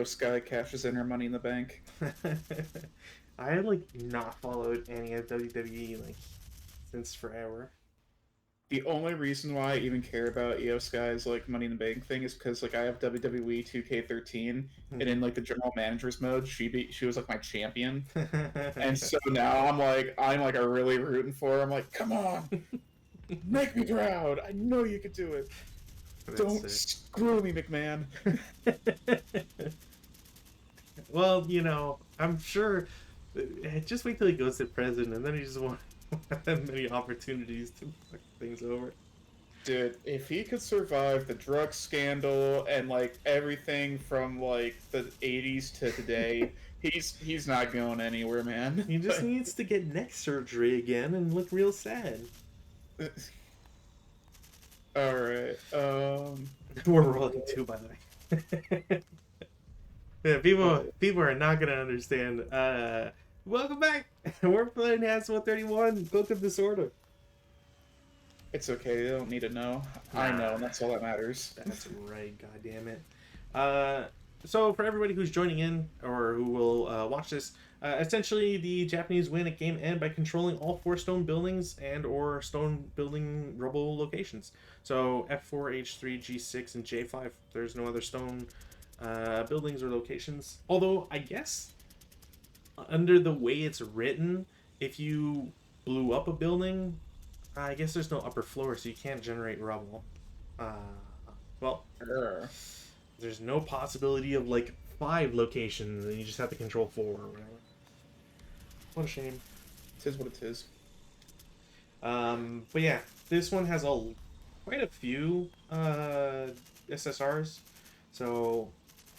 Sky cashes in her Money in the Bank. I had like not followed any of WWE like since forever. The only reason why I even care about Io Sky's like Money in the Bank thing is because like I have WWE 2K13, and in like the general managers mode, she was like my champion, and so now I'm like a really rooting for her. I'm like, come on, make me proud. I know you could do it. That's Don't sick. screw me, McMahon. Well, I'm sure. Just wait till he goes to president, and then he just won't have many opportunities to fuck things over. Dude, if he could survive the drug scandal and like everything from like the 80s to today, he's not going anywhere, man. He just needs to get neck surgery again and look real sad. All right. We're rolling too, by the way. Yeah, people Oh, people are not gonna understand. Welcome back. We're playing HazMo-31, Cloak of Disorder. it's okay. They don't need to know. I know, Nah, and that's all that matters. that's right. God damn it. Uh, so for everybody who's joining in or who will watch this, essentially the Japanese win at game end by controlling all 4 stone buildings and or stone building rubble locations. So F4, H3, G6, and J5. There's no other stone buildings or locations. Although I guess under the way it's written, if you blew up a building, I guess there's no upper floor, so you can't generate rubble. Uh, well, Sure. there's no possibility of like 5 locations, and you just have to control 4 or whatever. What a shame. It is what it is. But yeah, this one has quite a few SSRs. So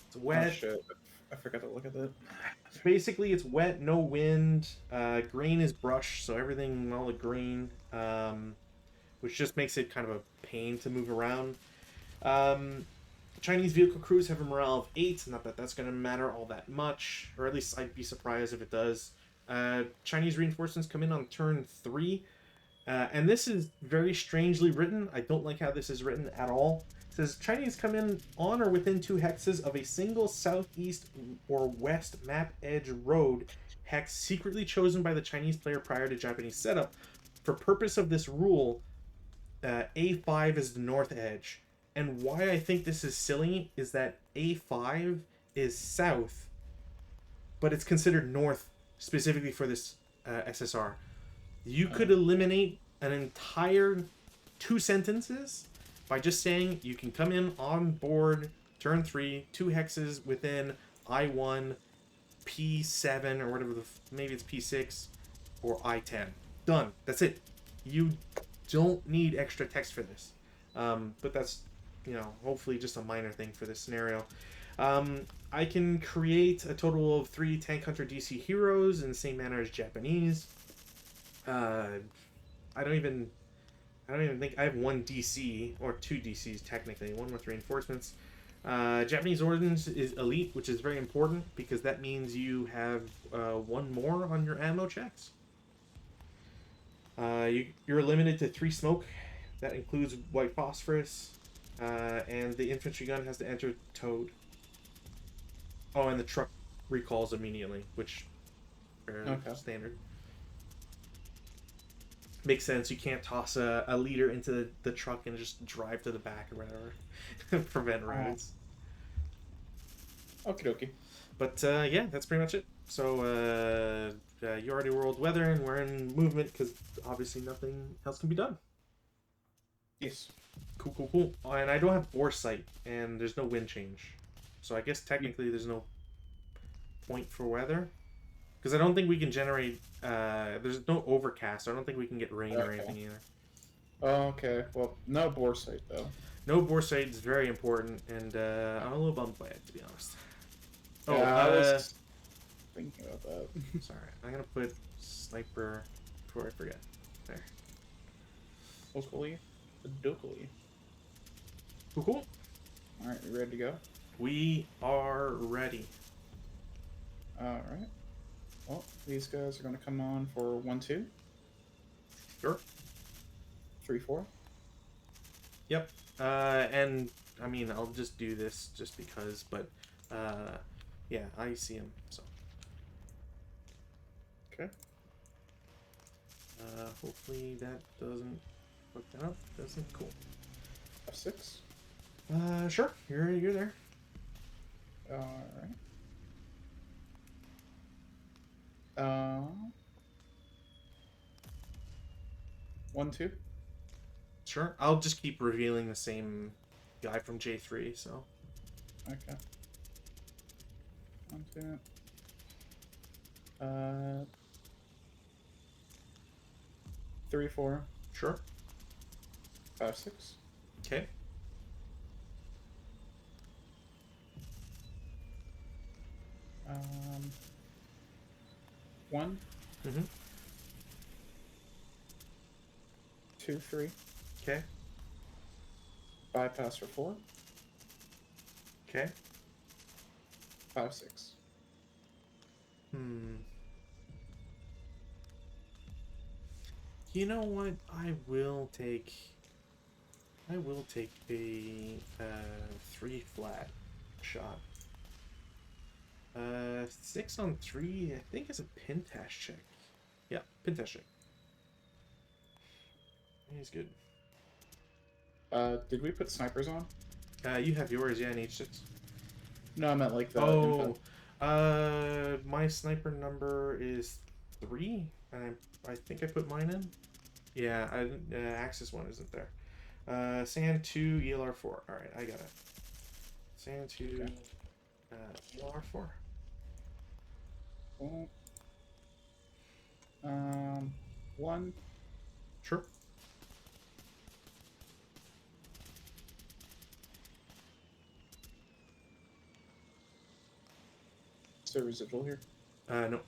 it's Oh wet. shit! I forgot to look at that. Basically, it's wet, no wind. Green is brush, so everything all the green, which just makes it kind of a pain to move around. Chinese vehicle crews have a morale of 8. Not that that's going to matter all that much, or at least I'd be surprised if it does. Chinese reinforcements come in on turn 3, and this is very strangely written. I don't like how this is written at all. It says Chinese come in on or within 2 hexes of a single southeast or west map edge road hex secretly chosen by the Chinese player prior to Japanese setup. For purpose of this rule, A5 is the north edge. And why I think this is silly is that A5 is south, but it's considered north specifically for this SSR. You could eliminate an entire 2 sentences by just saying you can come in on board turn 3, 2 hexes within I1, P7, or whatever maybe it's P6 or I10. Done. That's it. You don't need extra text for this. But that's, hopefully just a minor thing for this scenario. I can create a total of 3 Tank Hunter DC heroes in the same manner as Japanese. I don't even think I have 1 DC or 2 DCs technically, 1 with reinforcements. Japanese Ordnance is elite, which is very important because that means you have 1 more on your ammo checks. You're limited to 3 smoke. That includes white phosphorus, and the infantry gun has to enter towed. Oh, and the truck recalls immediately, which fairly standard. Makes sense. You can't toss a leader into the truck and just drive to the back or whatever. Prevent riots. Okie dokie. But yeah, that's pretty much it. So you already rolled weather, and we're in movement because obviously nothing else can be done. Yes. Cool. Oh, and I don't have foresight, and there's no wind change. So I guess technically there's no point for weather. Because I don't think we can generate... there's no overcast, so I don't think we can get rain or anything either. Oh, okay. Well, no bore sight, though. No bore sight is very important, and I'm a little bummed by it, to be honest. Oh, I was thinking about that. Sorry. I'm going to put sniper before I forget. There. Hopefully, Dokily. Cool. Alright, you ready to go? We are ready. Alright. Well, these guys are going to come on for 1-2. Sure. 3-4. Yep. And, I mean, I'll just do this just because, but Yeah, I see him. So Okay. hopefully that doesn't fuck that up. Doesn't. Cool. F6. Sure. You're there. All right. 1, 2. Sure. I'll just keep revealing the same guy from J3. So. Okay. 1, 2. 3, 4. Sure. 5, 6. Okay. 1, Mm-hmm. 2, 3. Okay. Bypass for 4. Okay. 5, 6. You know what? I will take a 3 flat shot. 6 on 3. I think it's a pintash check. Yeah, pintash check. He's good. Did we put snipers on? You have yours, yeah, in H6. No, I meant like the Oh, info. my sniper number is 3, and I think I put mine in. Yeah, I didn't. Axis 1 isn't there. Sand 2, ELR 4. All right, I got it. Sand 2, Okay. ELR 4. Cool. 1. Sure. Is there residual here? No.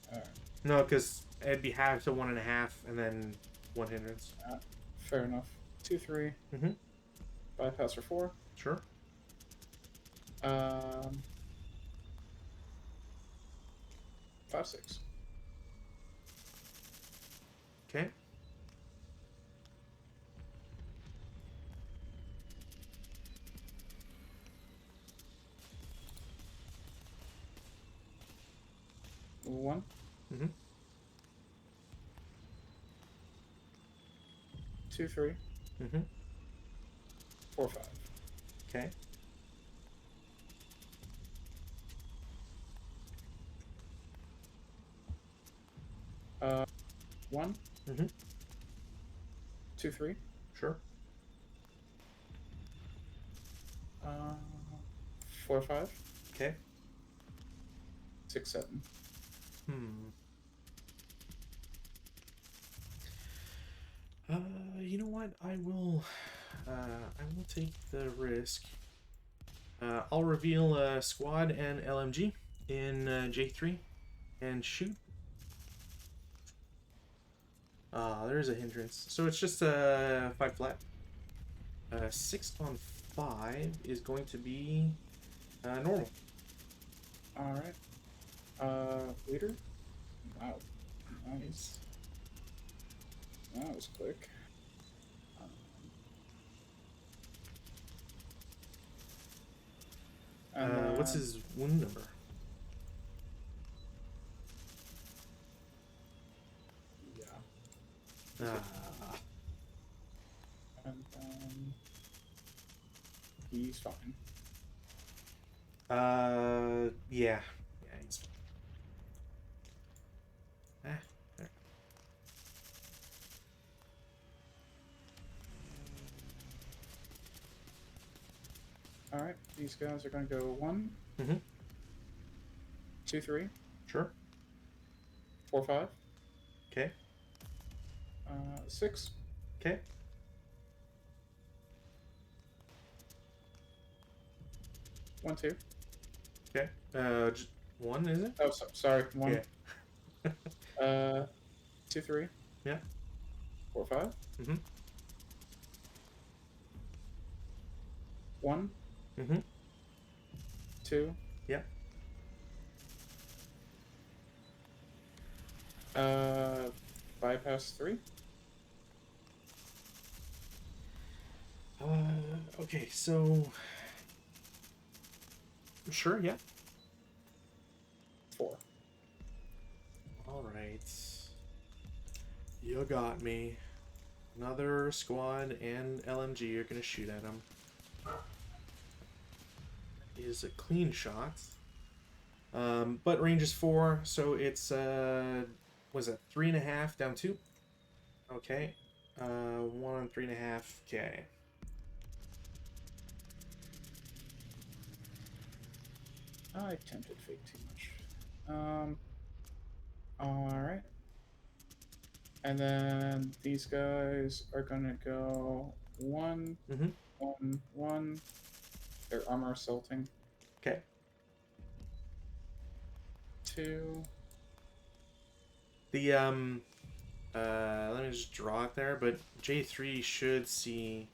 Alright. No, because it'd be half to 1.5, and then 1 hindrance. Fair enough. 2, 3. Mm-hmm. Bypass for 4. Sure. 5, 6. Okay. One. Mm-hmm. 2, 3. Mm-hmm. 4, 5. Okay. Uh, 1. Mm-hmm. 2, 3. Sure. 4, 5. Okay. 6, 7. You know what? I will take the risk. I'll reveal squad and LMG in J3 and shoot. There's a hindrance. So it's just 5 flat. 6 on 5 is going to be normal. Alright. Leader? Wow. Nice. That was quick. What's his wound number? Yeah. And he's fine. Yeah. Yeah, he's fine. There. Alright, these guys are gonna go 1. Mm-hmm. 2, 3. Sure. 4, 5. Okay. 6. Okay. 1, 2. Okay. Just 1, is it? Oh, sorry. 1. Yeah. 2, 3. Yeah. 4, 5. Mm-hmm. 1. Mm-hmm. 2. Yeah. Bypass 3. Okay, so Sure, yeah. 4. All right. You got me. Another squad and LMG are gonna shoot at him. Is a clean shot. But range is 4, so it's was it 3.5 down 2? Okay. 1 on 3.5. Okay. I attempted fake too much. Alright. And then these guys are gonna go 1, Mm-hmm. 1, 1. They're armor assaulting. Okay. 2. The let me just draw it there, but J3 should see,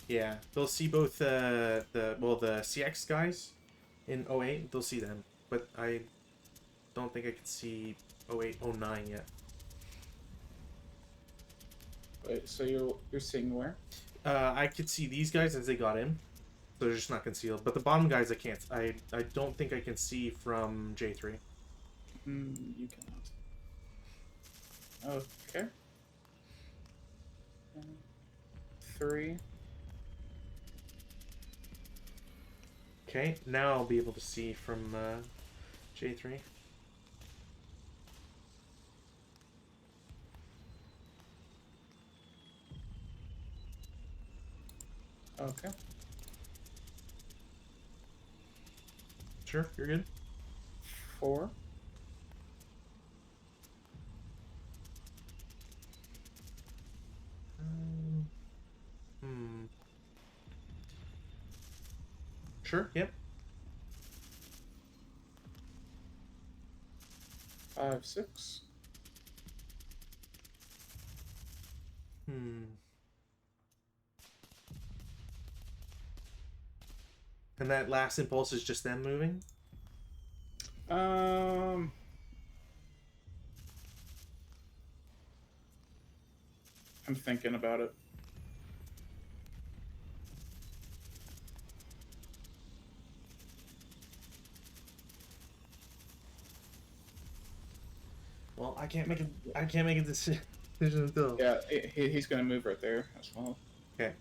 yeah, they'll see both the CX guys in 08, they'll see them, but I don't think I could see 08, 09 yet. Wait, so you're seeing where? I could see these guys as they got in, so they're just not concealed. But the bottom guys I can't. I don't think I can see from J3. You cannot. Okay. 3. Okay, now I'll be able to see from J3. Okay. Sure, you're good. 4. Sure, yep. 5, 6. And that last impulse is just them moving? I'm thinking about it. Well, I can't make a decision until. Yeah, he's gonna move right there as well. Okay.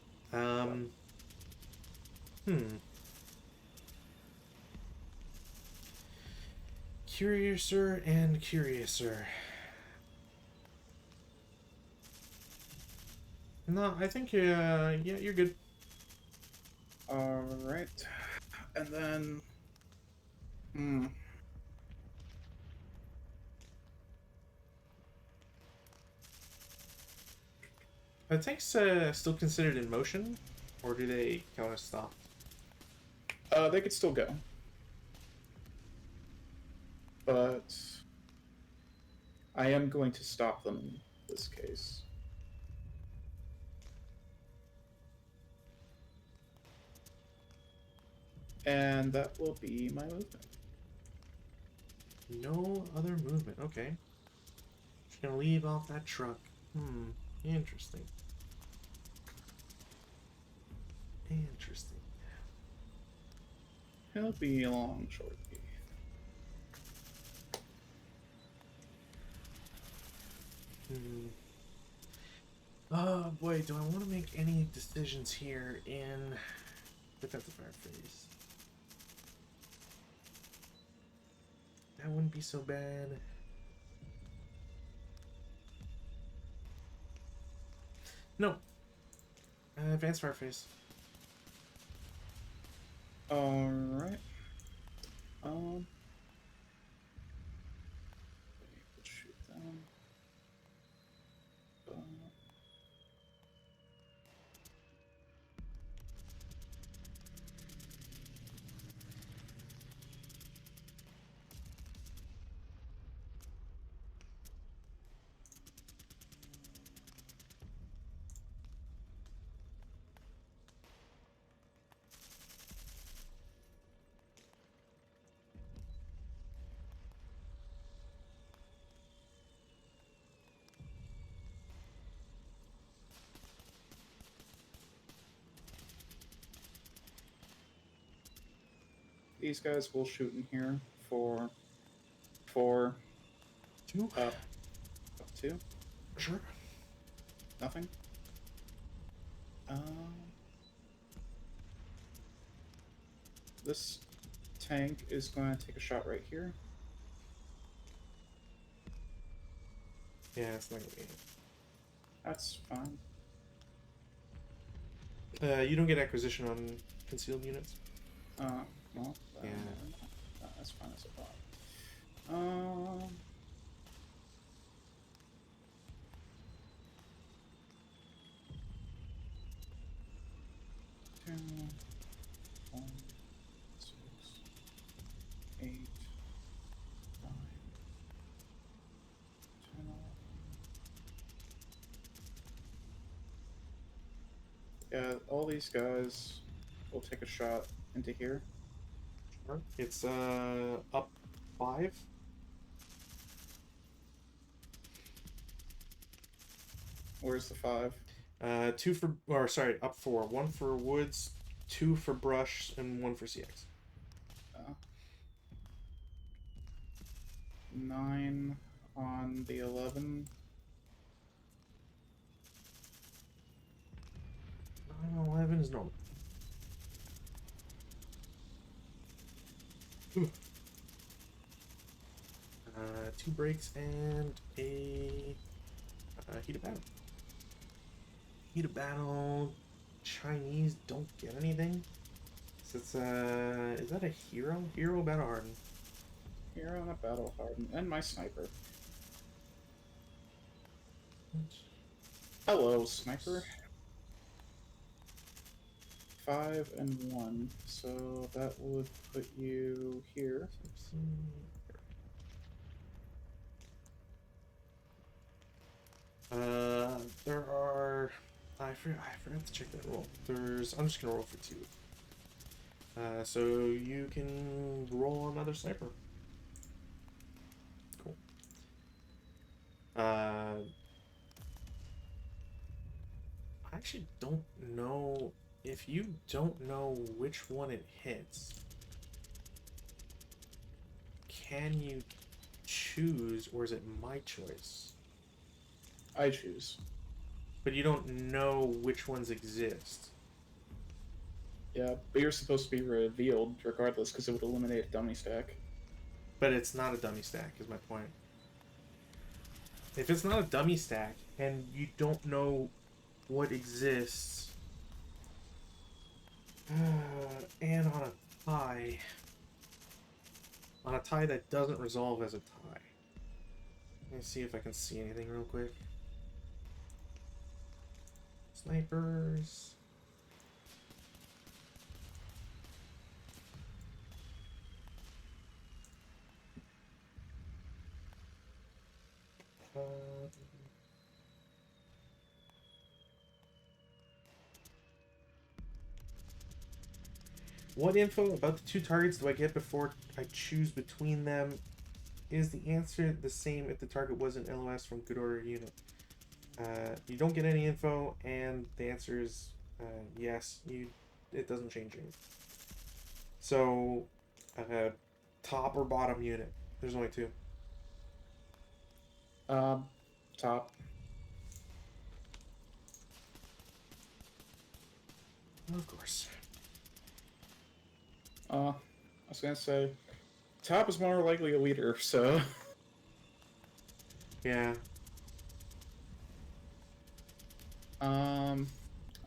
Curiouser and curiouser. No, I think yeah, you're good. All right, and then. Are tanks still considered in motion, or do they kind of stop? They could still go, but I am going to stop them in this case. And that will be my movement. No other movement. Okay. Just gonna leave off that truck. Interesting. Interesting. He'll be along shortly. Oh boy, do I want to make any decisions here in defensive fire phase? That wouldn't be so bad. No. Advanced fire phase. Alright. Let's shoot them. these guys will shoot in here for 4 2? up 2. Sure. Nothing. This tank is going to take a shot right here. Yeah, it's not gonna be. That's fine. You don't get acquisition on concealed units. Well, Yeah. that's fine as a thought. 2, 1, 6, 8, 9, 10, 11. Yeah, all these guys will take a shot into here. Sure. It's up 5. Where's the 5? 2 for, or sorry, up 4. 1 for woods, 2 for brush, and 1 for CX. 9 on the 11. 9 on 11 is normal. 2 breaks and a heat of battle. Heat of battle. Chinese don't get anything. So it's is that a hero? Hero battle hardened. Here on a battle hardened, and my sniper. Hello, sniper. 5 and 1, so that would put you here. There are. I forgot to check that roll. I'm just gonna roll for 2. So you can roll another sniper. Cool. I actually don't know if you don't know which one it hits. Can you choose, or is it my choice? I choose. But you don't know which ones exist. Yeah, but you're supposed to be revealed regardless, because it would eliminate a dummy stack. But it's not a dummy stack, is my point. If it's not a dummy stack, and you don't know what exists, and on a tie that doesn't resolve as a tie. Let me see if I can see anything real quick. Snipers. What info about the 2 targets do I get before I choose between them? Is the answer the same if the target was an LOS from good order unit? You don't get any info, and the answer is yes. It doesn't change anything. So, top or bottom unit? There's only 2. Top. Of course. I was gonna say, top is more likely a leader, so. Yeah.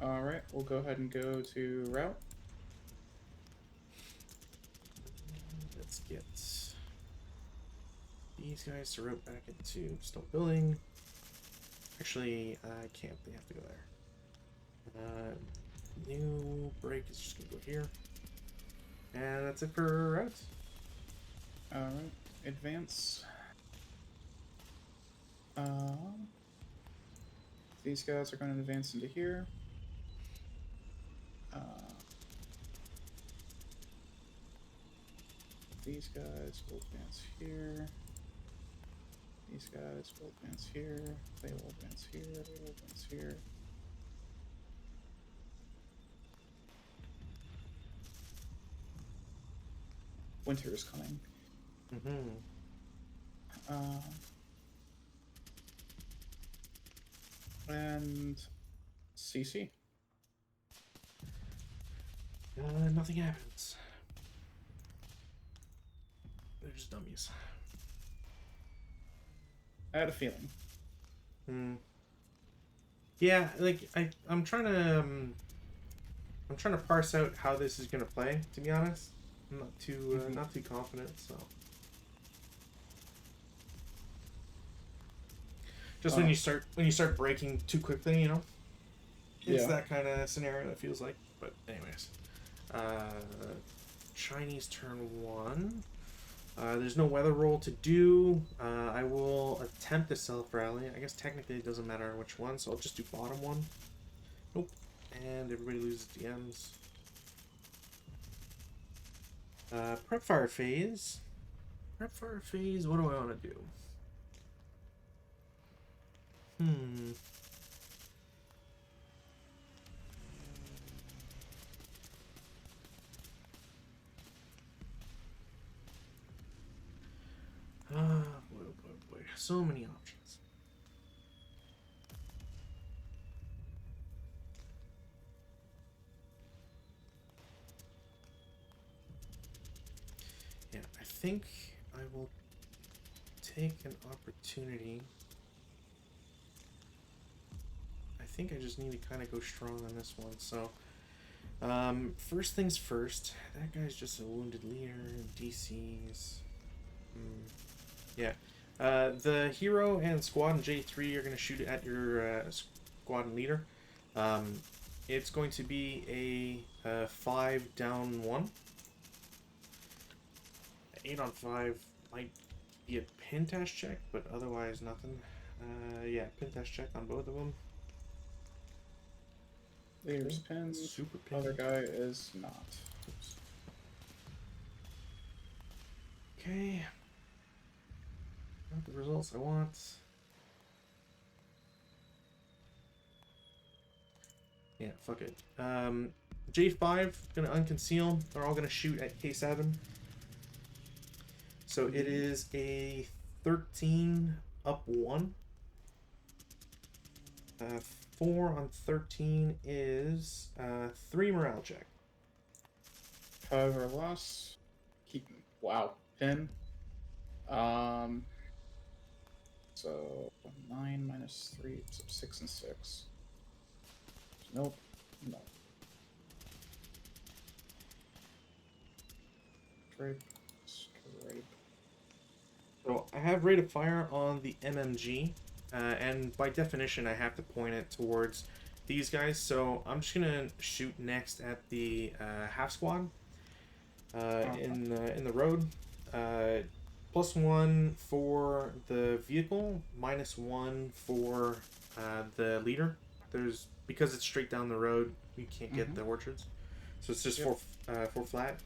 Alright, we'll go ahead and go to route. Let's get these guys to route back into stone building. Actually, I can't. They have to go there. New break is just gonna go here. And that's it for routes. Alright, advance. These guys are going to advance into here. These guys will advance here. These guys will advance here. They will advance here. They will advance here. winter is coming. Mm-hmm. And CC. Nothing happens. They're just dummies. I had a feeling. Yeah, like I'm trying to parse out how this is gonna play. To be honest, I'm not too confident. So just when you start breaking too quickly, you know, it's that kind of scenario. It feels like. But anyways, Chinese turn 1. There's no weather roll to do. I will attempt to self-rally. I guess technically it doesn't matter which one, so I'll just do bottom one. Nope. And everybody loses DMs. Prep fire phase. Prep fire phase, what do I want to do? Boy. So many options. Yeah, I think I will take an opportunity. I think I just need to kind of go strong on this one. So, first things first. That guy's just a wounded leader. DCs. Yeah. The hero and squad and J3 are going to shoot at your squad and leader. It's going to be a 5 down 1. 8 on 5 might be a pin test check, but otherwise nothing. Yeah, pin test check on both of them. Leader's pin. Super pin. Other guy is not. Oops. Okay. Not the results I want. Yeah, fuck it. J5 gonna unconceal. They're all gonna shoot at K7. So it is a 13 up 1. 4 on 13 is 3 morale check. However, loss. Wow. Pin. So 9 minus 3, so 6 and 6. Nope. No. Scrape. So I have rate of fire on the MMG, and by definition I have to point it towards these guys. So I'm just gonna shoot next at the half squad in the road. +1 for the vehicle, -1 for the leader. Because it's straight down the road, you can't get the orchards, so it's just 4 flat.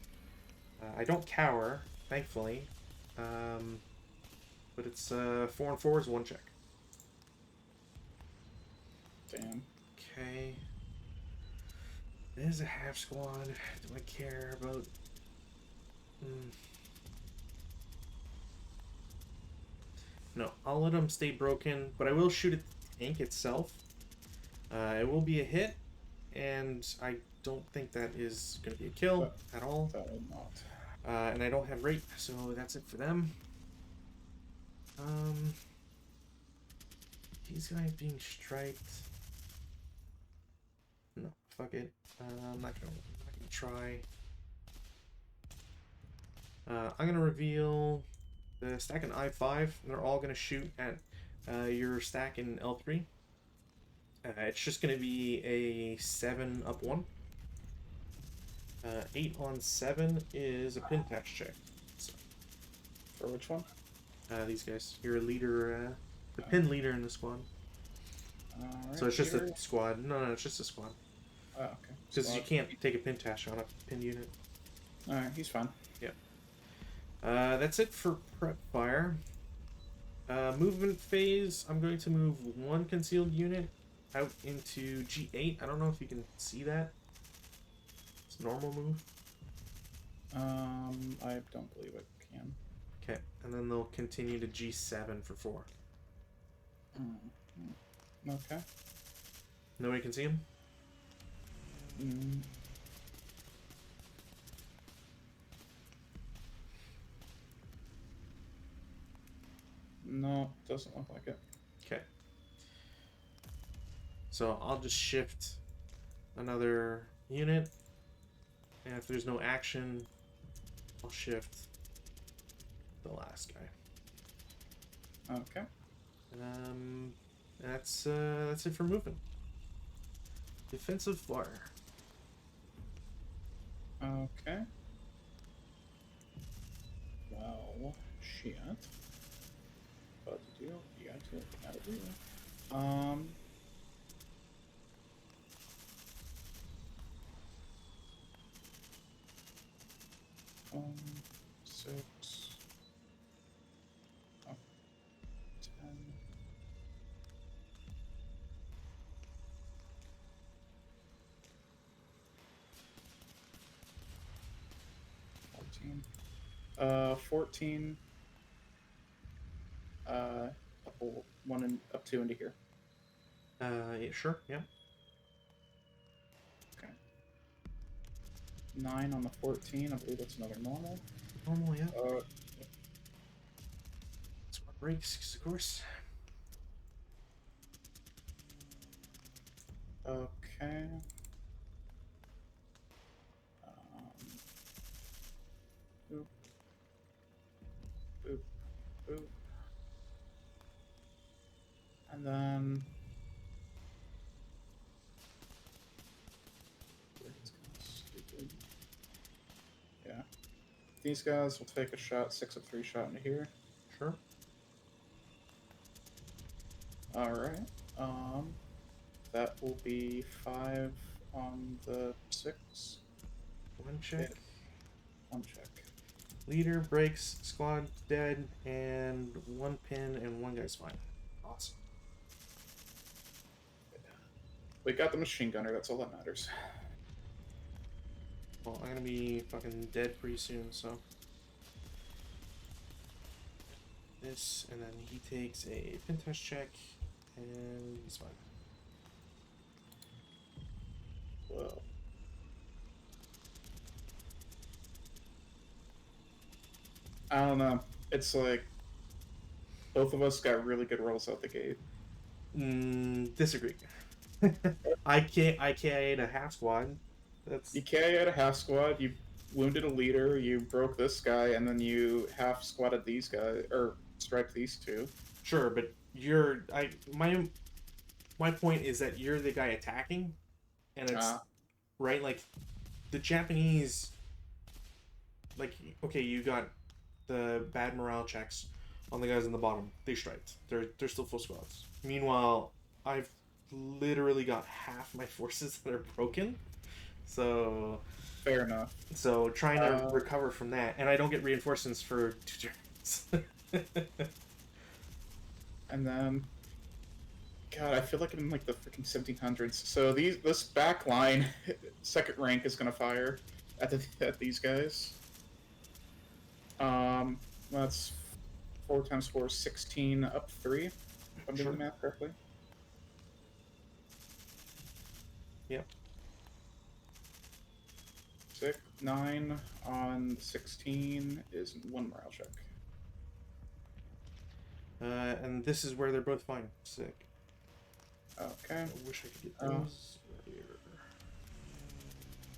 I don't cower, thankfully, but it's 4 and 4 is 1 check. Damn. Okay. There's a half squad. Do I care about? No, I'll let them stay broken, but I will shoot at the tank itself. It will be a hit, and I don't think that is going to be a kill at all. That will not. And I don't have rate, so that's it for them. These guys being striped. No, fuck it. I'm not gonna try. I'm gonna reveal the stack in I5, and they're all gonna shoot at your stack in L3. It's just gonna be a 7 up 1. 8 on 7 is a pin patch check. So, for which one? These guys. You're a leader, the pin leader in the squad. So it's just a squad. No, it's just a squad. Oh, okay. Because you can't take a pin tash on a pinned unit. Alright, he's fine. Yep. That's it for prep fire. Movement phase, I'm going to move 1 concealed unit out into G8. I don't know if you can see that. It's normal move. I don't believe it can. Okay, and then they'll continue to G7 for 4. Okay. Nobody can see him? Mm. No, doesn't look like it. Okay. So I'll just shift another unit, and if there's no action, I'll shift the last guy. Okay. That's it for movement. Defensive fire. Okay. Well, shit. What to do? You gotta do it. 6. Oh, 10. 14. 14. Up 2 into here. Yeah, sure, yeah. Okay. 9 on the 14. I believe that's another normal. Normal, yeah. That's what breaks, of course. Okay. Boop. Boop. Boop. And then... Stupid. Yeah. These guys will take a shot, 6 of 3 shot into here. Sure. Alright. That will be 5 on the 6. 1 check. 1 check. Leader breaks, squad dead, and 1 pin, and 1 guy's fine. Awesome. We got the machine gunner, that's all that matters. Well, I'm gonna be fucking dead pretty soon, so. This, and then he takes a pin test check, and he's fine. Well. I don't know. It's like both of us got really good rolls out the gate. Disagree. I KI'd a half squad. That's You KI'd a half squad, you wounded a leader, you broke this guy, and then you half squatted these guys, or striped these 2. sure, but my point is that you're the guy attacking, and it's right, like the Japanese, like, okay, you got the bad morale checks on the guys on the bottom. They striped. They're still full squads. Meanwhile, I've literally got half my forces that are broken. So Fair enough. So trying to recover from that, and I don't get reinforcements for 2 turns. And then, God, I feel like I'm in like the freaking 1700s. So this back line, second rank is gonna fire at these guys. That's 4 times 4 is 16 up 3. If I'm doing the math correctly. Yep. 9 on 16 is 1 morale check. And this is where they're both fine. Sick. Okay. I wish I could get those earlier.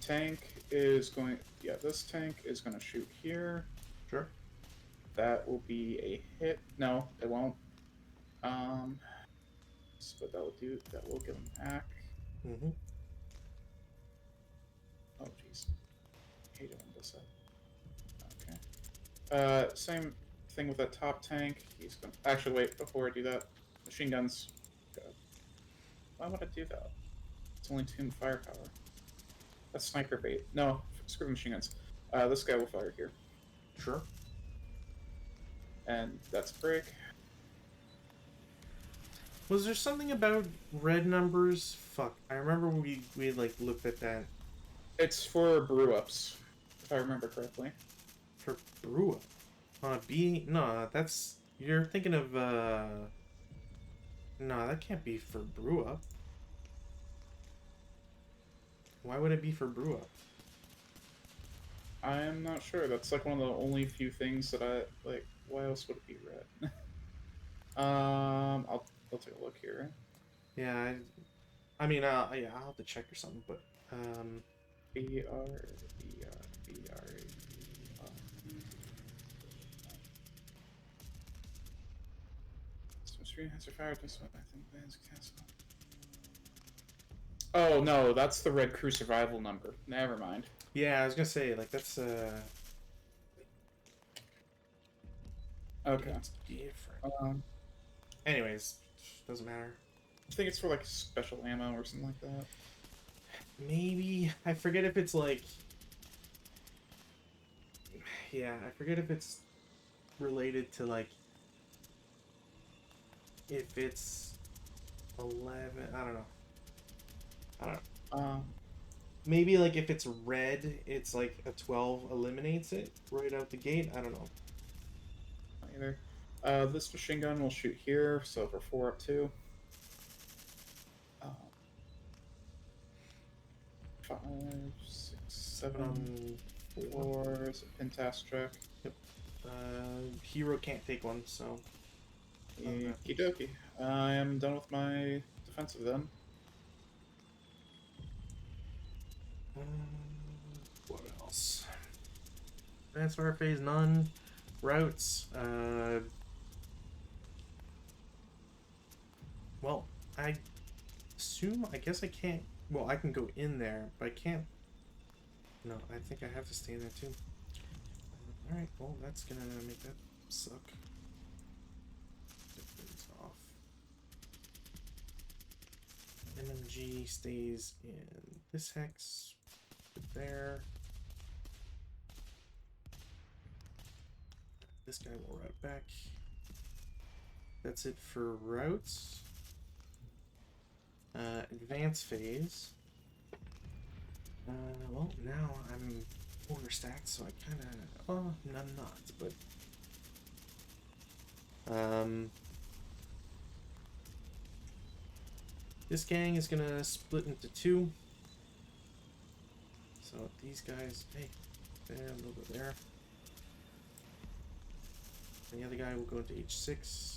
Tank is going... Yeah, this tank is going to shoot here. Sure. That will be a hit. No, it won't. But that will do... That will give him back. Mm-hmm. Oh, jeez. I hate it when it does that. Okay. Same thing with that top tank. He's going to... Actually, wait. Before I do that, machine guns. Go. Why would I do that? It's only 2 firepower. That's sniper bait. No, screw the machine guns. This guy will fire here. Sure. And that's break. Was there something about red numbers? Fuck. I remember we like looked at that. It's for brew ups. if I remember correctly. For brew up. On a B? No, that's... You're thinking of, No, that can't be for brew up. Why would it be for brew up? I am not sure. That's like one of the only few things that I like. Why else would it be red? I'll take a look here. Yeah, I mean, yeah, I'll have to check or something, but, B R B R B R. So screen has fired this one. I think bands cast. Oh no, that's the Red Crew survival number. Never mind. yeah, I was gonna say, like, that's, Okay. it's different. Um, Anyways, doesn't matter. I think it's for like special ammo or something like that. Maybe, I forget if it's, like... Yeah, I forget if it's related to, like... If it's 11, I don't know. Maybe like if it's red, it's like a 12 eliminates it right out the gate. I don't know. Either. This machine gun will shoot here, so for 4 up 2. 5, 6, 7, 4 is a pintask track. Yep. Hero can't take one, so. Okie dokie. I am done with my defensive then. What else? Advanced warfare phase, none. Routes. Well, I assume, I guess I can't. Well, I can go in there, but I can't. No, I think I have to stay in there too. Alright, well, that's gonna make that suck. Defense off. MMG stays in this hex. Put there. This guy will route back. That's it for routes. Advance phase. Well, now I'm overstacked, so I kind of... Well, I'm not, but... This gang is gonna split into 2. So these guys... Hey, there, a little bit there. And the other guy will go into H6.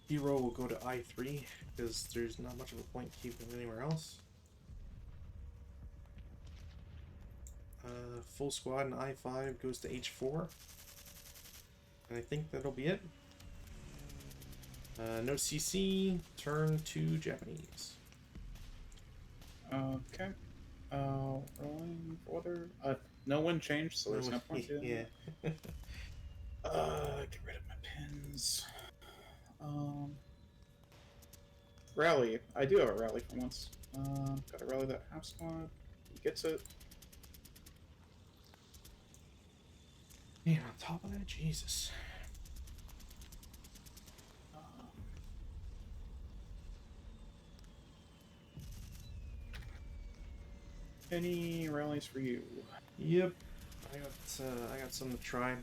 Hero will go to I3 because there's not much of a point keeping him anywhere else. Full squad in I5 goes to H4. And I think that'll be it. No CC, turn to Japanese. Okay. Rolling for order. No one changed, so there's no point to Yeah. get rid of my pins. Rally. I do have a rally for once. Gotta rally that half squad. He gets it. Man, on top of that, Jesus. Any rallies for you? Yep. I got some to try.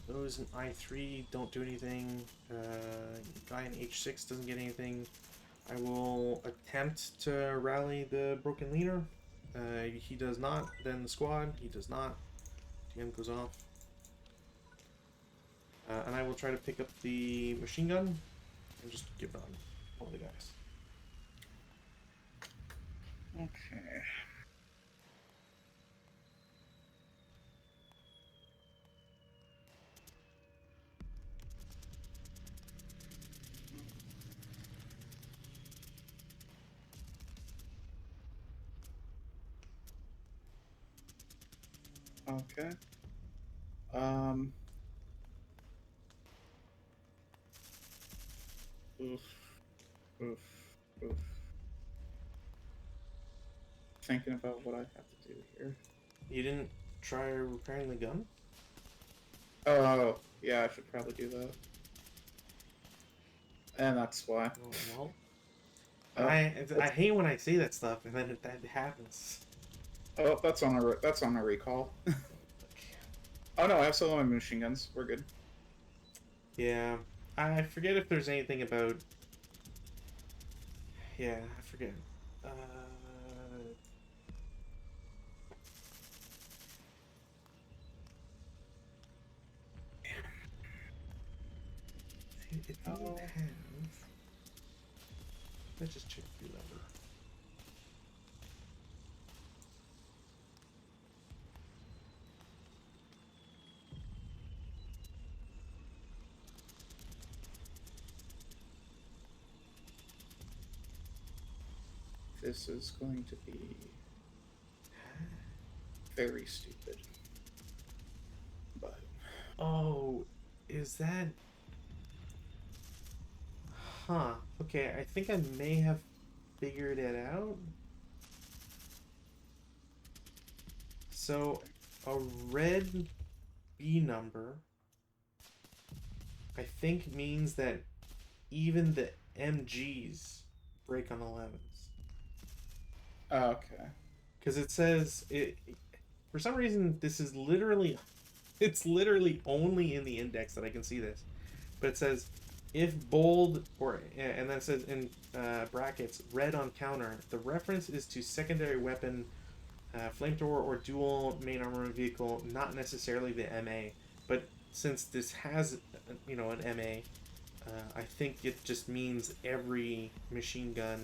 Those in I3 don't do anything. Guy in H6 doesn't get anything. I will attempt to rally the broken leader. He does not. Then the squad. He does not. DM goes off. And I will try to pick up the machine gun and just give it on one of the guys. Okay. Okay. Oof. Oof. Oof. Thinking about what I have to do here. You didn't try repairing the gun? Oh, yeah, I should probably do that. And that's why. Oh, well, Oh, I hate when I say that stuff and then that happens. oh, that's on a recall. Oh no, I have solo machine guns. We're good. Yeah, I forget if there's anything about. Yeah, I forget. Uh, it doesn't have. Let's just check through that. This is going to be very stupid. But Oh, is that? Huh. Okay, I think I may have figured it out. So, a red B number, I think means that even the MGs break on 11s. okay. Because it says it. For some reason, this is literally, it's literally only in the index that I can see this. But it says, if bold or and then it says in brackets red on counter, the reference is to secondary weapon, flamethrower or dual main armament vehicle, not necessarily the MA. But since this has an MA, I think it just means every machine gun,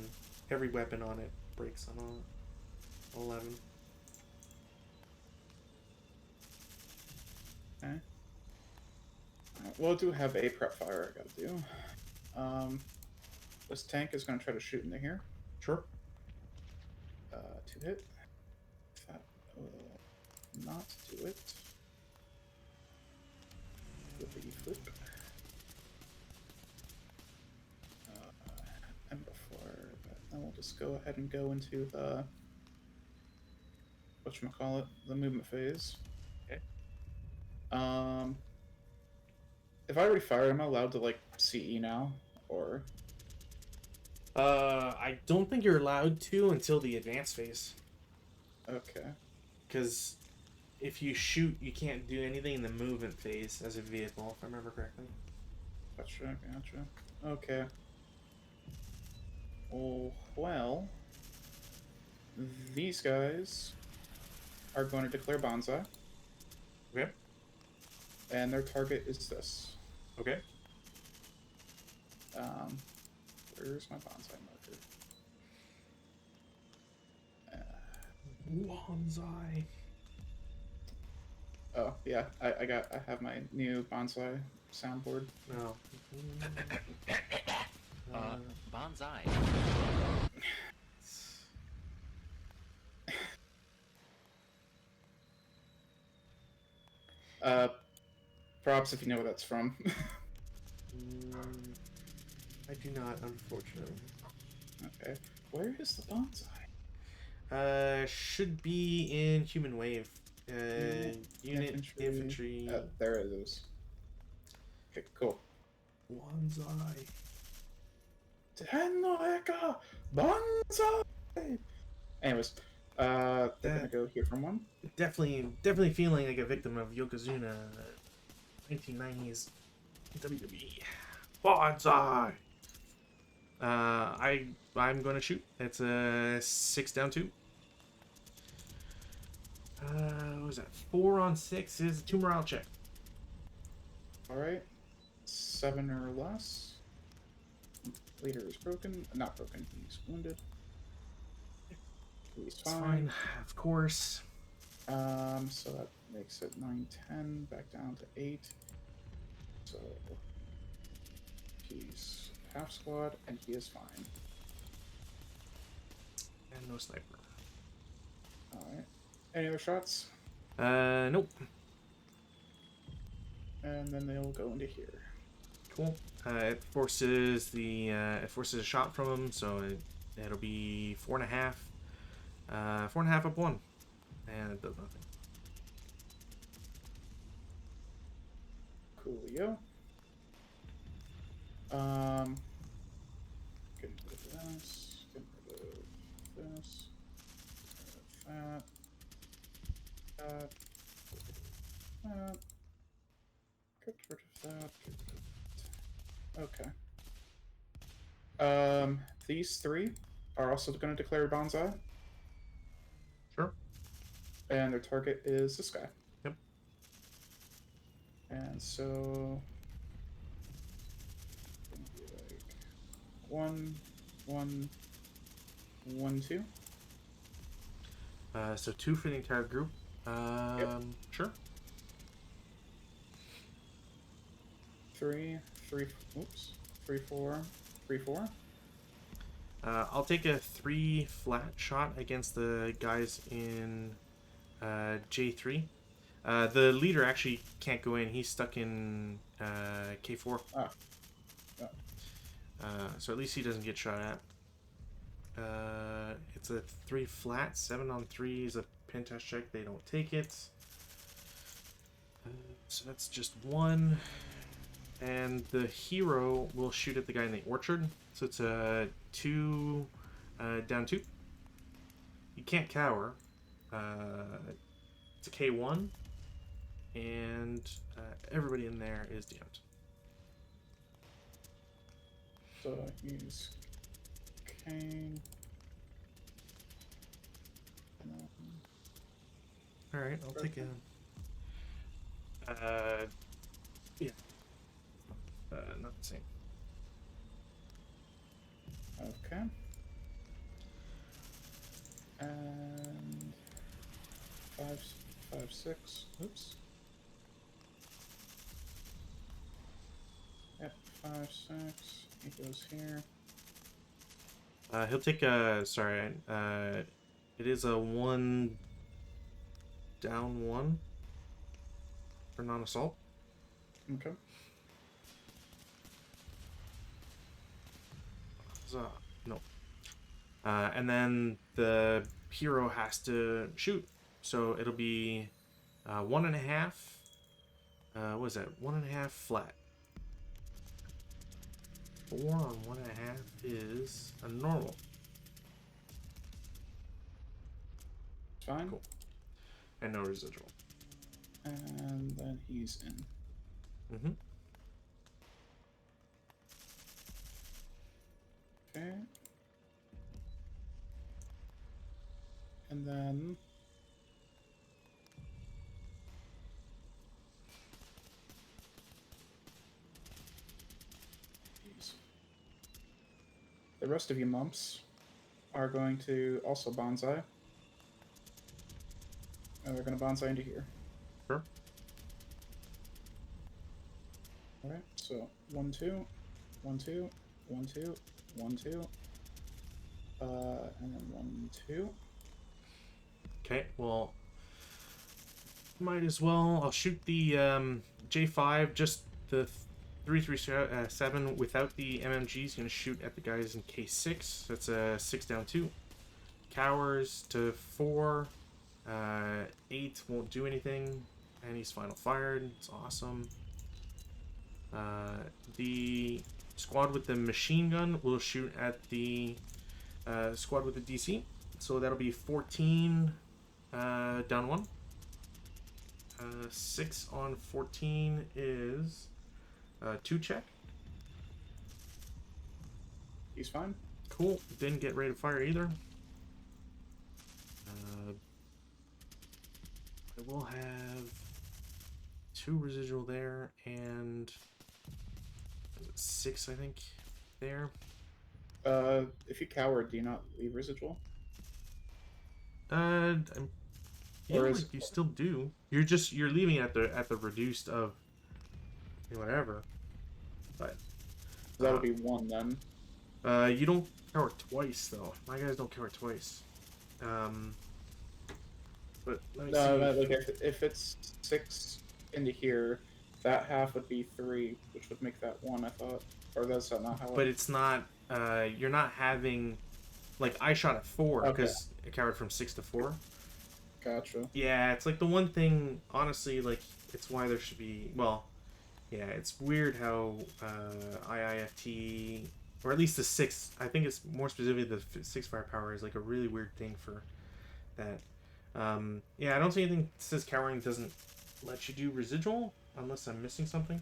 every weapon on it breaks on a 11. Okay. Well, I do have a prep fire I gotta do. This tank is gonna try to shoot into here. Sure. 2 hit. That will not do it. With the flip. And before that, then we'll just go ahead and go into the whatchamacallit, the movement phase. Okay. If I refire, am I allowed to like CE now, or? I don't think you're allowed to until the advanced phase. Okay. Because if you shoot, you can't do anything in the movement phase as a vehicle, if I remember correctly. Gotcha. Okay. Oh, well. These guys are going to declare Bonsai. Okay. And their target is this. Okay. Where's my Bonsai marker? Bonsai. Oh, yeah. I have my new Bonsai soundboard. No. Bonsai. Props if you know where that's from. I do not, unfortunately. Okay. Where is the Bonsai? Should be in Human Wave. Unit infantry. There it is. Okay, cool. Bonsai. Tennoeka Bonsai! Anyways, they're gonna go here from one. Definitely feeling like a victim of Yokozuna 1990s WWE. Bonsai! I'm gonna shoot. It's a 6 down 2. What was that? 4 on 6 is a 2 morale check. Alright. 7 or less. Leader is broken. Not broken, he's wounded. He's fine. Of course. So that makes it 9, 10, back down to 8. So he's half squad and he is fine. And no sniper. Alright. Any other shots? Nope. And then they'll go into here. Cool. It forces a shot from him, so it'll be 4.5. 4.5 up 1. And it does nothing. Coolio. Okay. These three are also going to declare Banzai, Sure. and their target is this guy. Yep. And so, like 1, 1, 1, 2. So 2 for the entire group. Sure. 3, 3. Oops. 3, 4, 3, 4. I'll take a 3 flat shot against the guys in J3. The leader actually can't go in. He's stuck in K4. Ah. So at least he doesn't get shot at. It's a 3 flat. 7 on 3 is a pentest check. They don't take it. So that's just 1. And the hero will shoot at the guy in the orchard. So it's a 2 down 2. You can't cower. It's a K1. And everybody in there is DM'd. So he's Kane. Alright, I'll take a... yeah. Not the same. Okay. And 5, 5, 6. Oops. Yep, 5, 6. He goes here. He'll take a... Sorry, it is a 1 down 1 for non-assault. Okay. No. And then the hero has to shoot. So it'll be 1.5. What is that? 1.5 flat. 4 on 1.5 is a normal. Fine. Cool. And no residual. And then he's in. Mm-hmm. Okay. And then the rest of you mumps are going to also bonsai. And they're going to bonsai into here. Sure. Alright, so 1, 2, 1, 2, 1, 2, 1, 2. And then 1, 2. Okay, well, might as well. I'll shoot the J5, just the 337 without the MMGs. Gonna shoot at the guys in K6. That's a 6 down 2. Cowers to 4. 8 won't do anything, and he's final fired. It's awesome. The squad with the machine gun will shoot at the squad with the DC. So that'll be 14 down 1. 6 on 14 is 2 check. He's fine. Cool. Didn't get rate of fire either. I will have 2 residual there and 6, I think, there. If you cower, do you not leave residual? I'm Or yeah, is- like you still do. You're leaving it at the reduced of whatever. But That would be 1 then. you don't cower twice though. My guys don't cower twice. But let me No, see. like if it's 6 into here, that half would be 3, which would make that 1, I thought. Or that's not how But it's not. You're not having. Like I shot at 4 Okay. because it cowered from 6 to 4. Gotcha. Yeah, it's like the one thing. Honestly, like it's why there should be. Well, yeah, it's weird how IIFT, or at least the 6. I think it's more specifically the 6 firepower is like a really weird thing for that. Yeah, I don't see anything that says cowering doesn't let you do residual unless I'm missing something.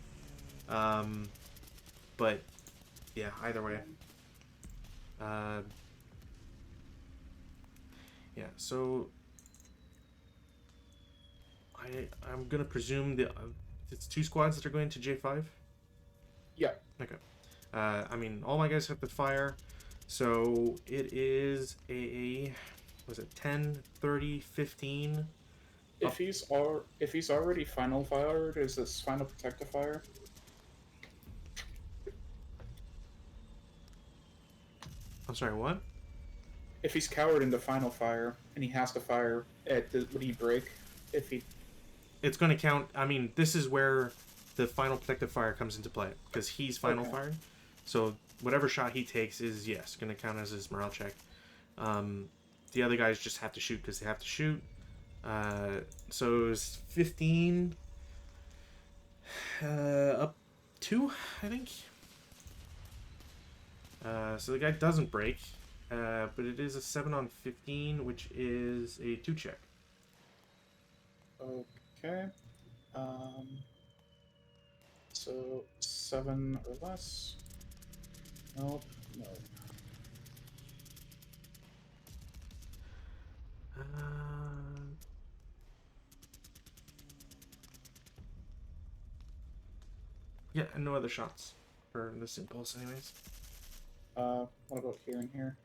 But yeah, either way. Yeah, so I'm gonna presume that it's 2 squads that are going to J5. Yeah. Okay. I mean, all my guys have to fire, so it is a was it 10, 30, 15? If he's already final fired, is this final protective fire? I'm sorry, what? If he's cowered into final fire and he has to fire, would he break? If he It's going to count. I mean, this is where the final protective fire comes into play because he's final Okay. firing. So whatever shot he takes is yes going to count as his morale check. The other guys just have to shoot because they have to shoot. So it was 15 up 2, I think. So the guy doesn't break, but it is a 7 on 15, which is a 2 check. Okay. So 7 or less. Nope. No. Yeah, and no other shots for this impulse, anyways. What about here and here?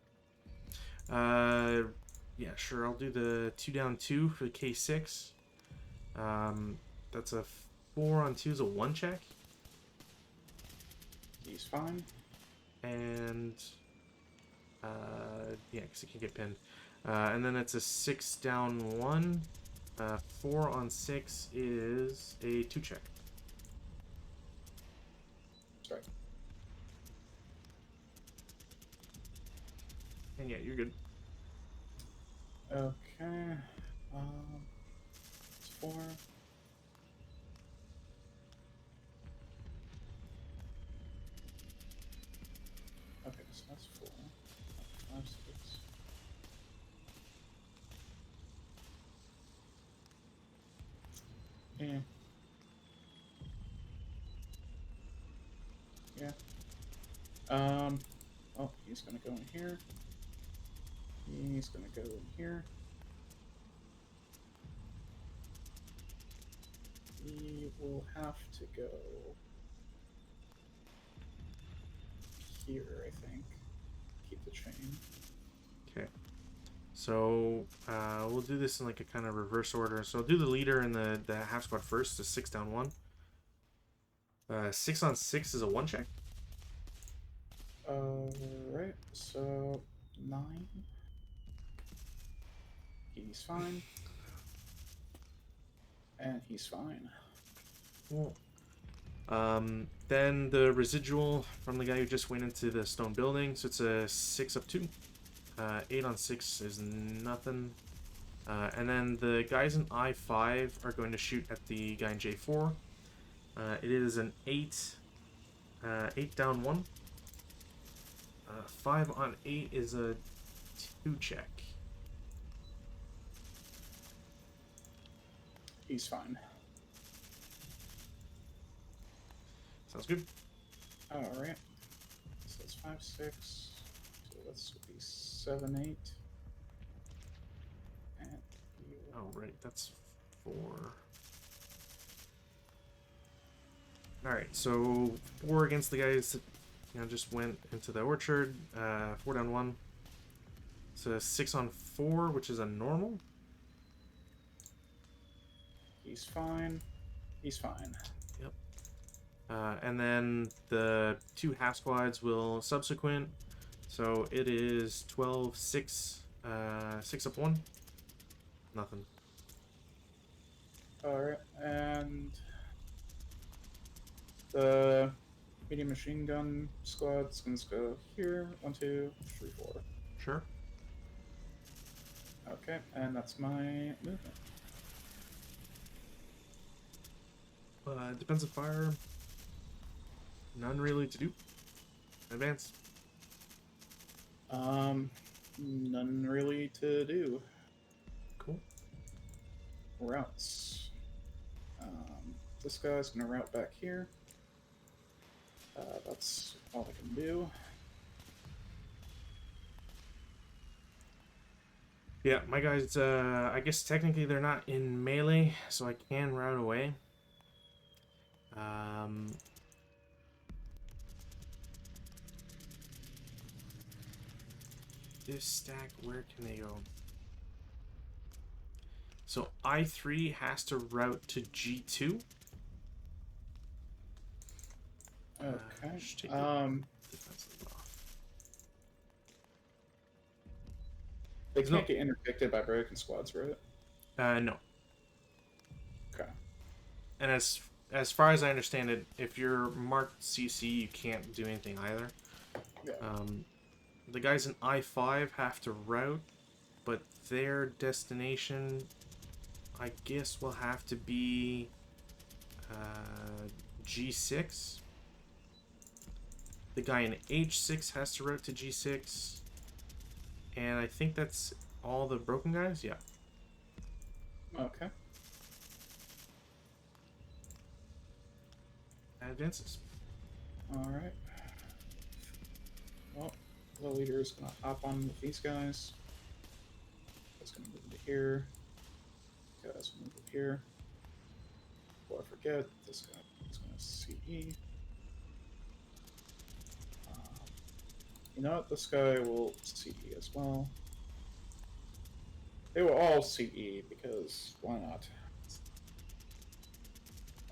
Yeah, sure. I'll do the 2 down 2 for the K6. That's a 4 on 2 is a 1 check. He's fine. And yeah, because he can get pinned. And then it's a 6 down 1. 4 on 6 is a 2 check. Sorry. And yeah, you're good. Okay. It's 4. Okay, so that's 4. 5, 6. Yeah. Yeah. Oh, he's gonna go in here. He's gonna go in here. He will have to go here, I think. Keep the chain. Okay. So we'll do this in like a kind of reverse order. So I'll do the leader and the half squad first. So 6 down 1. 6 on 6 is a 1 check. Right. So 9. He's fine. And he's fine. Cool. Then the residual from the guy who just went into the stone building. So it's a 6 up 2. 8 on 6 is nothing. And then the guys in I5 are going to shoot at the guy in J4. It is an 8. 8 down 1. 5 on 8 is a 2 check. He's fine. Sounds good. Alright. So that's 5, 6. So that's would be 7, 8. And Oh, right. That's 4. Alright, so 4 against the guys that just went into the orchard. 4 down 1. So 6 on 4, which is a normal. he's fine. He's fine. Yep. And then the 2 half squads will subsequent. So it is 12, 6, 6 up 1. Nothing. Alright, and the medium machine gun squad's gonna go here. 1, 2, 3, 4. Sure. Okay, and that's my movement. Defensive fire. None really to do. Advance. None really to do. Cool. Routes. This guy's gonna route back here. That's all I can do. Yeah, my guys, I guess technically they're not in melee, so I can route away. This stack, where can they go? So I3 has to route to G2. Okay. Just take the defensive off. They can't get interdicted by broken squads, right? No. Okay. And as far as I understand it, if you're marked CC, you can't do anything either. Yeah. The guys in I5 have to route, but their destination, I guess, will have to be G6. The guy in H6 has to route to G6. And I think that's all the broken guys? Yeah. Okay. Advances. Alright. Well, the leader is going to hop on with these guys. That's going to move into here. Guys will move up here. Before I forget, this guy is going to CE. You know what? This guy will CE as well. They will all CE because why not?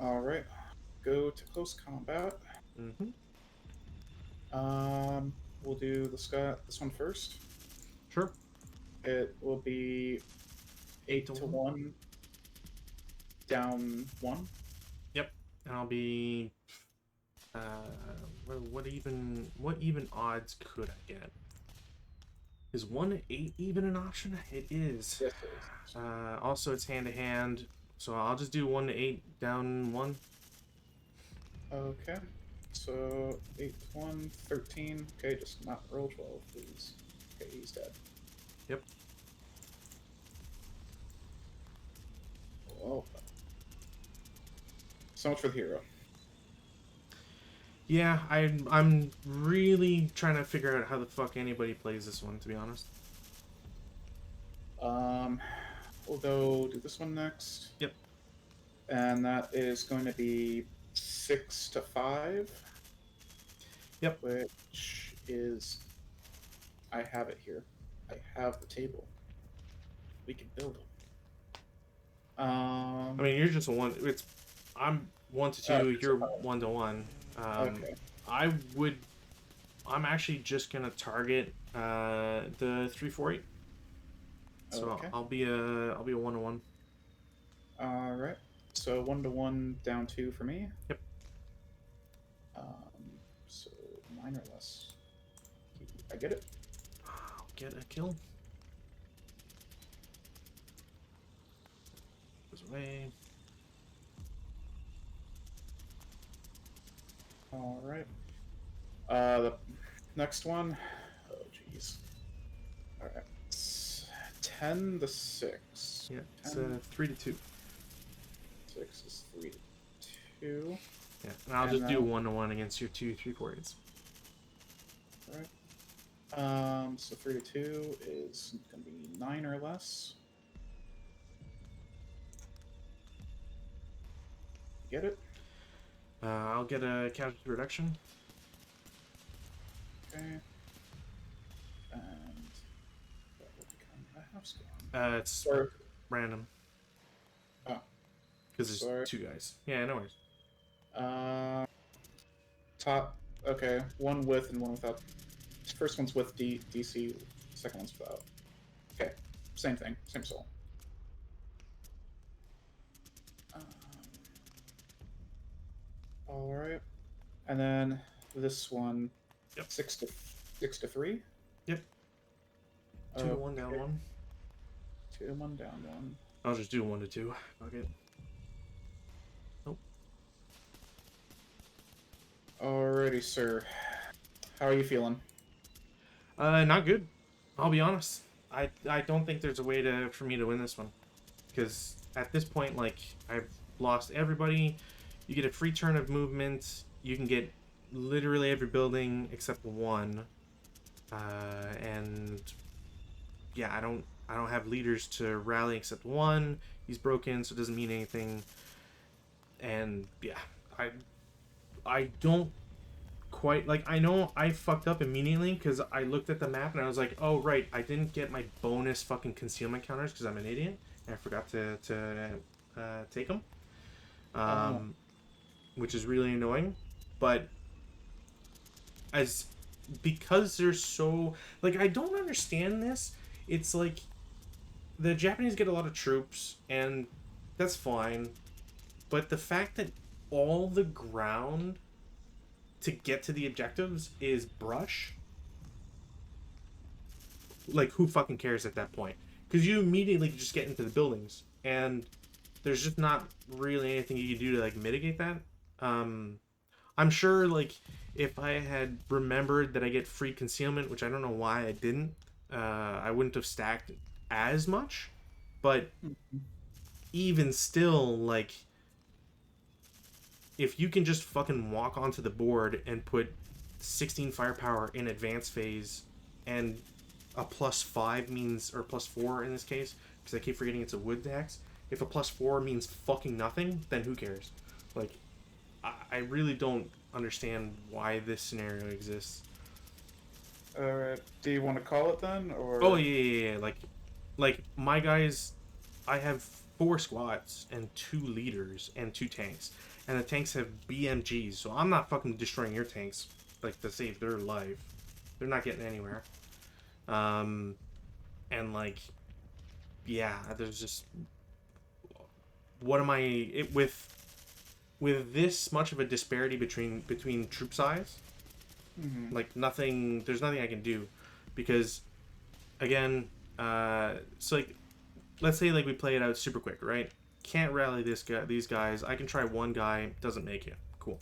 Alright. Go to close combat. We'll do this one first. Sure. It will be 8 to 1, down 1. Yep. And I'll be what even odds could I get? Is 1 to 8 even an option? It is. Yes, it is. Also it's hand to hand, so I'll just do 1 to 8 down 1. Okay. So 8 to 1, 13. Okay, just not roll 12, please. Okay, he's dead. Yep. Oh. So much for the hero. Yeah, I'm really trying to figure out how the fuck anybody plays this one, to be honest. We'll go do this one next. Yep. And that is going to be 6 to 5. Yep. Which is, I have it here. I have the table. We can build it. I mean, you're just I'm 1 to 2. You're 1 to 1. Okay. I'm actually just gonna target the 348. So Okay. I'll be a 1 to 1. All right. So 1 to 1, down 2 for me. Yep. So 9 or less. I get it. I'll get a kill. Goes away. All right. The next one. Oh, jeez. All right. It's 10 to 6. Yeah, it's 10, 3 to 2. 6 is 3 to 2. Yeah, and I'll just do 1 to 1 against your 2 3/4s. All right. So 3 to 2 is going to be 9 or less. Get it? I'll get a casualty reduction. Okay. And that will become a half score. It's Sorry. random. Oh. Because Sorry. there's 2 guys. Yeah, no worries. Top. Okay, one with and one without. First one's with DC. Second one's without. Okay, same thing, same soul. All right, and then this one. Yep. 6 to 3. Yep. 2 to 1 down 1. 2 to 1 down 1. I'll just do 1 to 2. Okay. Nope. Alrighty, sir. How are you feeling? Not good. I'll be honest. I don't think there's a way for me to win this one, because at this point, like, I've lost everybody. You get a free turn of movement. You can get literally every building except one. And yeah, I don't have leaders to rally except one. He's broken, so it doesn't mean anything. And yeah, I don't quite like. I know I fucked up immediately because I looked at the map and I was like, oh right, I didn't get my bonus fucking concealment counters because I'm an idiot and I forgot to take them, which is really annoying. But as because they're so like, I don't understand this. It's like the Japanese get a lot of troops and that's fine, but the fact that all the ground to get to the objectives is brush, like who fucking cares at that point? Because you immediately just get into the buildings and there's just not really anything you can do to like mitigate that. I'm sure like if I had remembered that I get free concealment, which I don't know why I didn't, I wouldn't have stacked as much. But even still, like, if you can just fucking walk onto the board and put 16 firepower in advanced phase and a +5 means, or +4 in this case, because I keep forgetting it's a wood tax. If a +4 means fucking nothing, then who cares? Like, I really don't understand why this scenario exists. Alright, do you want to call it then, or? Oh yeah. Like my guys, I have 4 squads and 2 leaders and 2 tanks, and the tanks have BMGs, so I'm not fucking destroying your tanks like to save their life. They're not getting anywhere. And like, yeah, there's just, what am I with this much of a disparity between troop size? Like nothing, there's nothing I can do, because again, so like, let's say like we play it out super quick, right? Can't rally these guys. I can try one guy, doesn't make it. Cool.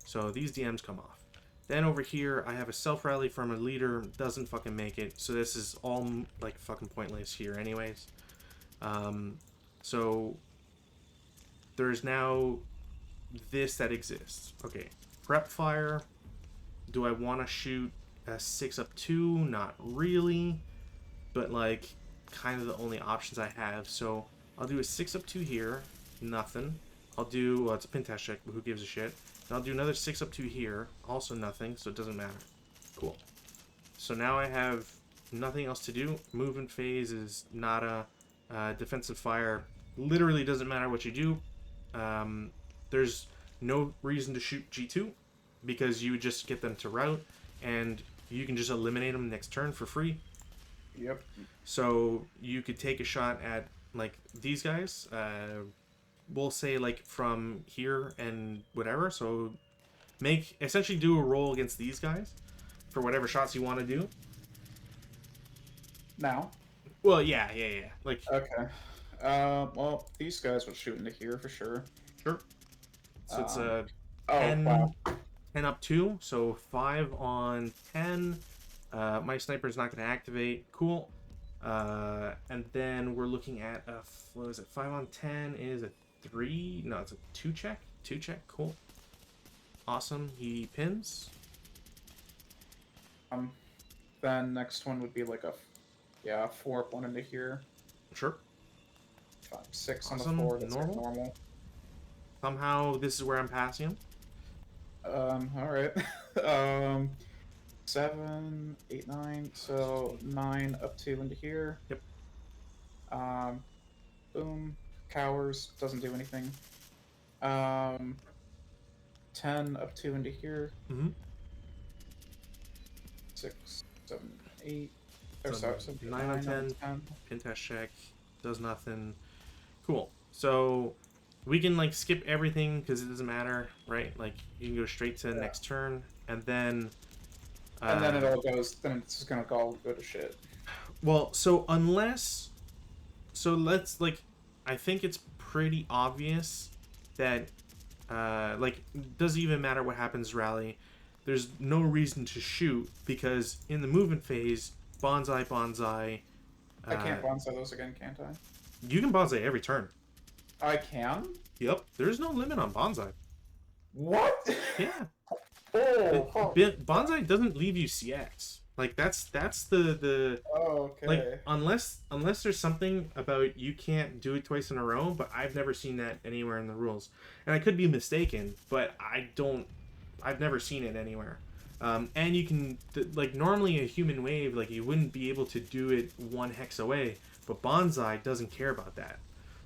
So these DMs come off. Then over here, I have a self rally from a leader, doesn't fucking make it. So this is all like fucking pointless here, anyways. So there's now this that exists. Okay, prep fire. Do I want to shoot a 6-up-2? Not really, but like kind of the only options I have. So I'll do a 6-up-2 here, nothing. I'll do, well, it's a pin test check, but who gives a shit. And I'll do another 6-up-2 here, also nothing, so it doesn't matter. Cool. So now I have nothing else to do. Movement phase is nada. Defensive fire literally doesn't matter what you do. There's no reason to shoot G2 because you would just get them to route and you can just eliminate them next turn for free. Yep. So you could take a shot at like these guys. We'll say like from here and whatever. So essentially do a roll against these guys for whatever shots you want to do. Now? Well, yeah. Like, okay. Well, these guys will shoot into here for sure. Sure. So it's a 10 up 2, so 5 on 10. My sniper's not going to activate. Cool. And then we're looking at a, what is it? 5 on 10 is a 3. No, it's a 2 check. 2 check. Cool. Awesome. He pins. Then next one would be like a 4 up 1 into here. Sure. 5, 6 Awesome. On the floor. That's Normal. like normal. Somehow this is where I'm passing him. Alright. 7, 8, 9. So 9 up 2 into here. Yep. Boom. Cowers. Doesn't do anything. 10 up 2 into here. 6, 7, 8. Or So sorry, 9 on 10. Pin test check. Does nothing. Cool. So we can like skip everything because it doesn't matter, right? Like you can go straight to the next turn, and then it all goes. Then it's just gonna all go to shit. Well, let's like, I think it's pretty obvious that like, doesn't even matter what happens rally. There's no reason to shoot because in the movement phase, bonsai. I can't bonsai those again, can't I? You can bonsai every turn. I can? Yep. There's no limit on bonsai. What? Yeah. Bonsai doesn't leave you CX. Like that's the Oh, like okay. unless there's something about you can't do it twice in a row, but I've never seen that anywhere in the rules. And I could be mistaken, but I've never seen it anywhere. And you can like normally a human wave, like you wouldn't be able to do it one hex away, but Bonsai doesn't care about that.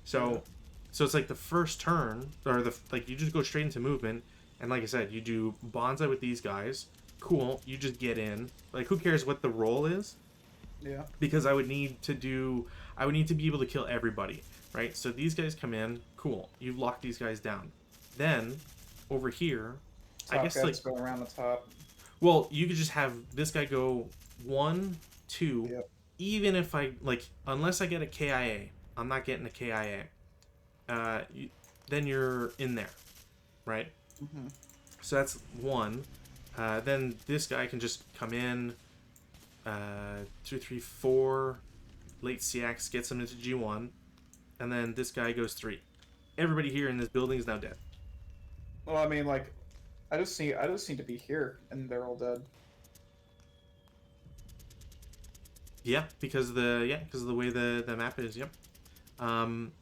So so it's like the first turn or the like you just go straight into movement, and like I said, you do Bonsai with these guys. Cool, you just get in. Like who cares what the roll is? Yeah. Because I would need to be able to kill everybody, right? So these guys come in, cool. You've locked these guys down. Then over here, I Top guess guys like go around the top. well, you could just have this guy go 1, 2. Yep. Even if I like, unless I get a KIA, I'm not getting a KIA. Then you're in there, right? Mm-hmm. So that's 1. Then this guy can just come in. 2, 3, 4. Late CX gets him into G1, and then this guy goes 3. Everybody here in this building is now dead. Well, I mean, like, I just need to be here, and they're all dead. Yeah, because of the way the map is. Yep. And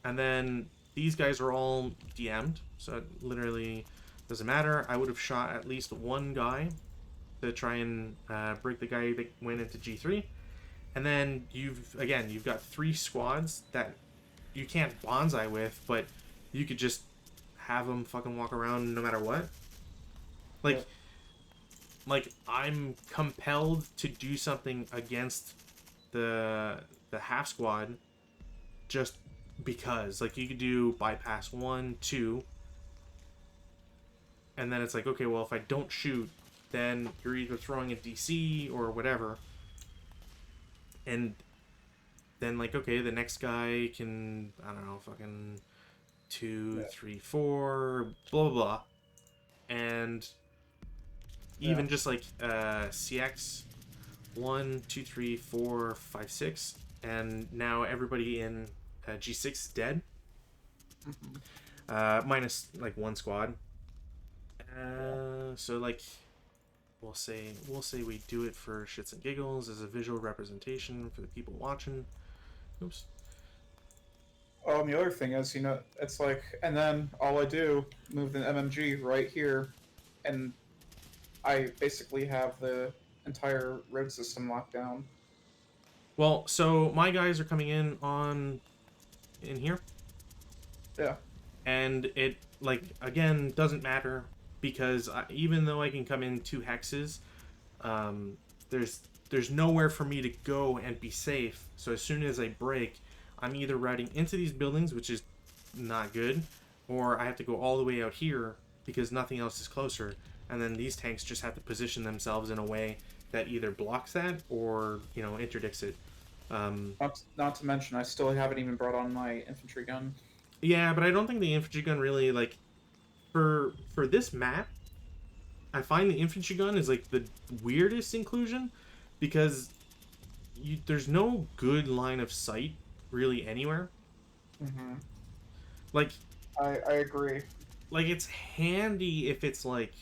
then these guys are all DM'd, so it literally doesn't matter. I would have shot at least one guy to try and break the guy that went into G3. And then you've got 3 squads that you can't bonsai with, but you could just have them fucking walk around no matter what. Like, Yep. like I'm compelled to do something against the half squad just because. Like, you could do bypass 1, 2, and then it's like, okay, well, if I don't shoot, then you're either throwing a DC or whatever. And then, like, okay, the next guy can, I don't know, fucking 2, 3, 4, blah, blah, blah. And even just, like, CX 1, 2, 3, 4, 5, 6. And now everybody in G6 is dead. Minus, like, 1 squad. So, like, we'll say we do it for shits and giggles as a visual representation for the people watching. Oops. Oh, and the other thing is, it's like, and then all I do, move the MMG right here, and I basically have the entire road system locked down. Well, so my guys are coming in here. Yeah. And it, like, again, doesn't matter because even though I can come in 2 hexes, there's nowhere for me to go and be safe. So as soon as I break, I'm either riding into these buildings, which is not good, or I have to go all the way out here because nothing else is closer. And then these tanks just have to position themselves in a way that either blocks that or, interdicts it. Not to mention, I still haven't even brought on my infantry gun. Yeah, but I don't think the infantry gun really, like, for this map, I find the infantry gun is, like, the weirdest inclusion because there's no good line of sight really anywhere. Mm-hmm. Like, I agree. Like, it's handy if it's, like,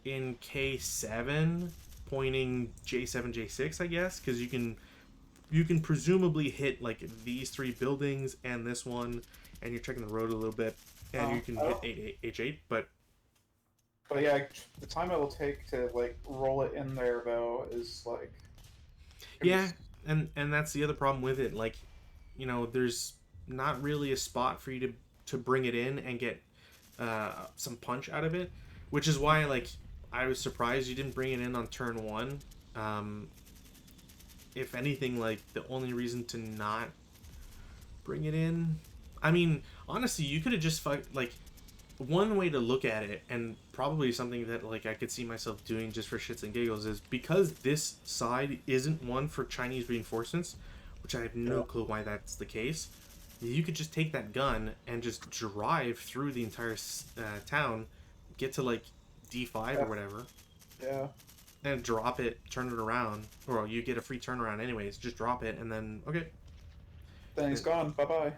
in K7 pointing J7, J6, I guess, because you can presumably hit, like, these 3 buildings and this one, and you're checking the road a little bit, and you can hit H8, but yeah, the time it will take to, like, roll it in there, though, is, like... Yeah, and that's the other problem with it. Like, there's not really a spot for you to bring it in and get some punch out of it, which is why, like, I was surprised you didn't bring it in on turn 1. If anything, like, the only reason to not bring it in... I mean, honestly, you could have just... Like, one way to look at it, and probably something that, like, I could see myself doing just for shits and giggles, is because this side isn't one for Chinese reinforcements, which I have no clue why that's the case, you could just take that gun and just drive through the entire town, get to, like, D5 or whatever. Yeah. And drop it, turn it around, or you get a free turnaround anyways, just drop it, and then, okay. Then he's gone, bye-bye.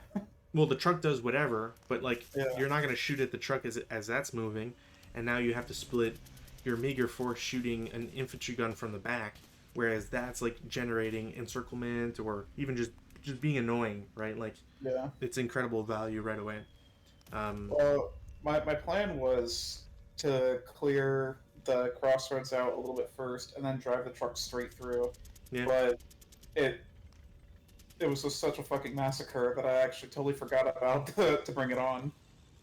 Well, the truck does whatever, but, like, you're not going to shoot at the truck as that's moving, and now you have to split your meager force shooting an infantry gun from the back, whereas that's like generating encirclement or even just being annoying, right? Like Yeah. it's incredible value right away. Well, my plan was to clear the crossroads out a little bit first, and then drive the truck straight through. Yeah. But it it was just such a fucking massacre that I actually totally forgot about to bring it on.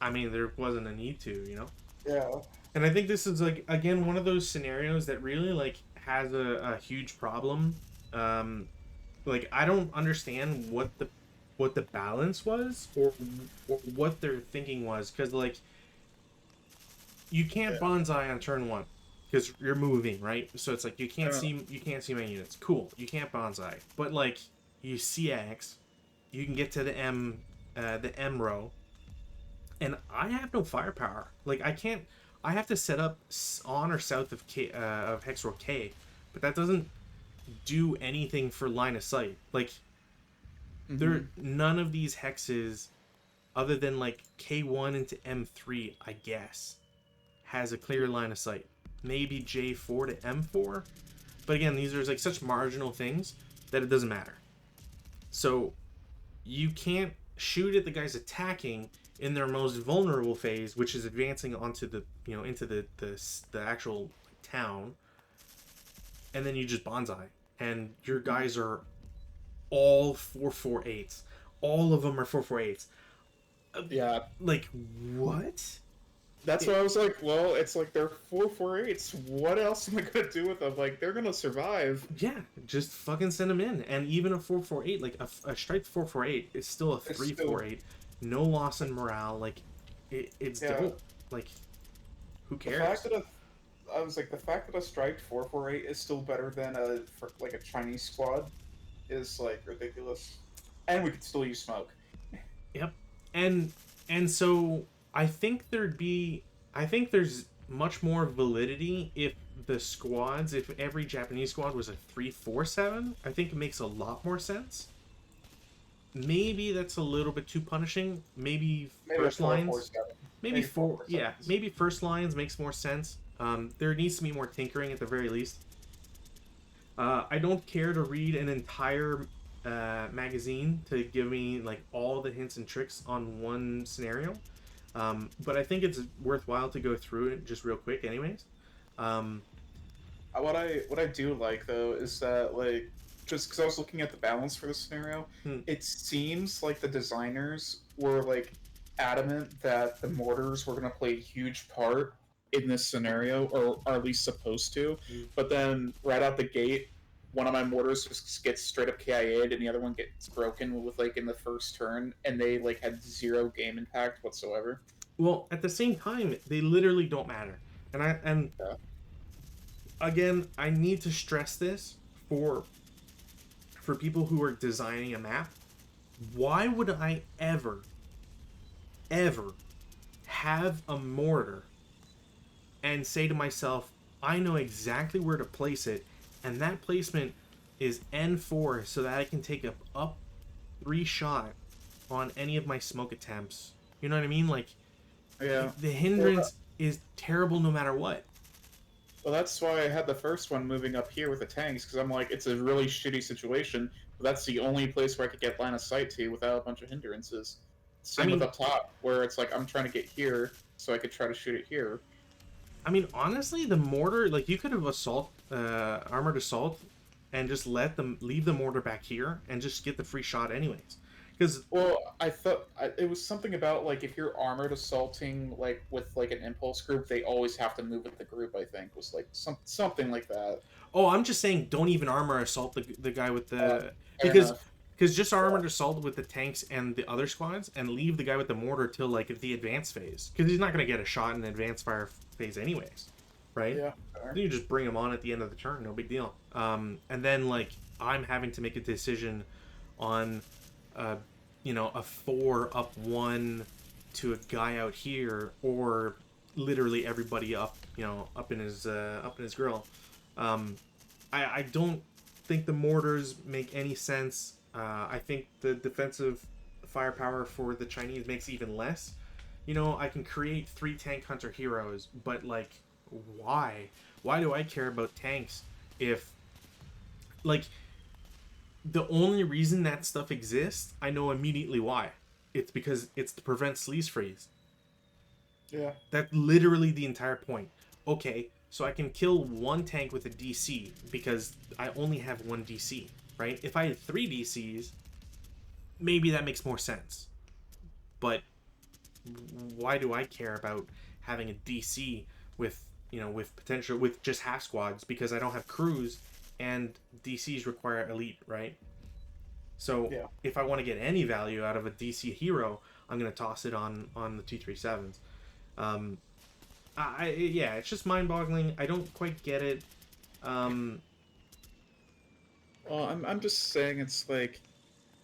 I mean, there wasn't a need to, you know? Yeah. And I think this is like again one of those scenarios that really like has a huge problem. Like I don't understand what the balance was or what their thinking was, because like you can't Yeah. bonsai on turn one because you're moving, right? So it's like you can't Yeah. see my units. Cool, you can't bonsai, but like you CX, you can get to the M row, and I have no firepower. Like I can't. I have to set up on or south of hex row K, but that doesn't do anything for line of sight. Like there, none of these hexes, other than like K1 into M3, I guess, has a clear line of sight. Maybe J4 to M4, but again, these are like such marginal things that it doesn't matter. So you can't shoot at the guys attacking in their most vulnerable phase, which is advancing onto the into the actual town, and then you just bonsai, and your guys are all 448s. All of them are 448s. Yeah. Like what? That's why I was like, well, it's like they're 448s. What else am I gonna do with them? Like they're gonna survive. Yeah, just fucking send them in. And even a 448, like a striped 448, is still a 348. No loss in morale. Like it's dope. Like who cares? The fact that I was like, the fact that a striped 448 is still better than like a Chinese squad is like ridiculous. And we could still use smoke. Yep. And so I think there's much more validity if the squads, if every Japanese squad was a 347. I think it makes a lot more sense. Maybe that's a little bit too punishing. Maybe first lines. Maybe four. Yeah, maybe first lines makes more sense. There needs to be more tinkering at the very least. I don't care to read an entire magazine to give me like all the hints and tricks on one scenario, but I think it's worthwhile to go through it just real quick, anyways. What I do like though is that like just because I was looking at the balance for this scenario, it seems like the designers were like adamant that the mortars were going to play a huge part in this scenario, or are at least supposed to. But then right out the gate, one of my mortars just gets straight up KIA'd, and the other one gets broken with like in the first turn, and they like had 0 game impact whatsoever. Well, at the same time, they literally don't matter, and Yeah. again, I need to stress this for people who are designing a map. Why would I ever have a mortar and say to myself, I know exactly where to place it, and that placement is N4 so that I can take a up 3 shot on any of my smoke attempts? You know what I mean? Like, Yeah. the hindrance is terrible no matter what. Well, that's why I had the first one moving up here with the tanks, because I'm like, it's a really shitty situation, but that's the only place where I could get line of sight to without a bunch of hindrances. Same with up top, where it's like, I'm trying to get here, so I could try to shoot it here. I mean, honestly, the mortar, like, you could have armored assault, and just leave the mortar back here, and just get the free shot anyways. Because, well, I thought it was something about like if you're armored assaulting like with like an impulse group, they always have to move with the group. I think was like something like that. oh, I'm just saying, don't even armor assault the guy with the Because just armored assault with the tanks and the other squads, and leave the guy with the mortar till like the advanced phase, because he's not gonna get a shot in the advanced fire phase anyways, right? Yeah. Then you just bring him on at the end of the turn, no big deal. And then like I'm having to make a decision on a 4 up 1 to a guy out here, or literally everybody up in his grill. I don't think the mortars make any sense. I think the defensive firepower for the Chinese makes even less, I can create 3 tank hunter heroes, but like, why? Why do I care about tanks if, like, the only reason that stuff exists, I know immediately why. It's because it's to prevent sleaze freeze. Yeah. That's literally the entire point. Okay, so I can kill one tank with a DC because I only have one DC, right? If I had 3 DCs, maybe that makes more sense. But why do I care about having a DC with, with potential, with just half squads, because I don't have crews and DCs require elite, right? So Yeah. if I want to get any value out of a DC hero, I'm going to toss it on the 237s. Yeah, it's just mind-boggling. I don't quite get it. Well, I'm just saying it's like,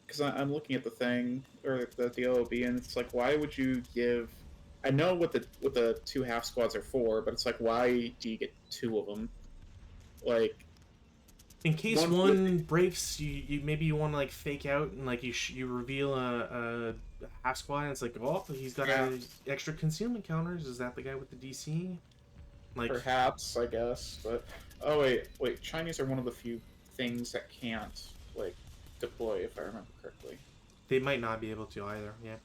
because I'm looking at the thing or the OOB, and it's like, why would you give? I know what the 2 half squads are for, but it's like, why do you get 2 of them? Like, In case one breaks, you maybe you want to like fake out and like you reveal a half squad and it's like, oh, he's got a extra concealment counters. Is that the guy with the DC? Like, perhaps, I guess, but oh wait, Chinese are one of the few things that can't like deploy, if I remember correctly. they might not be able to either. Yeah.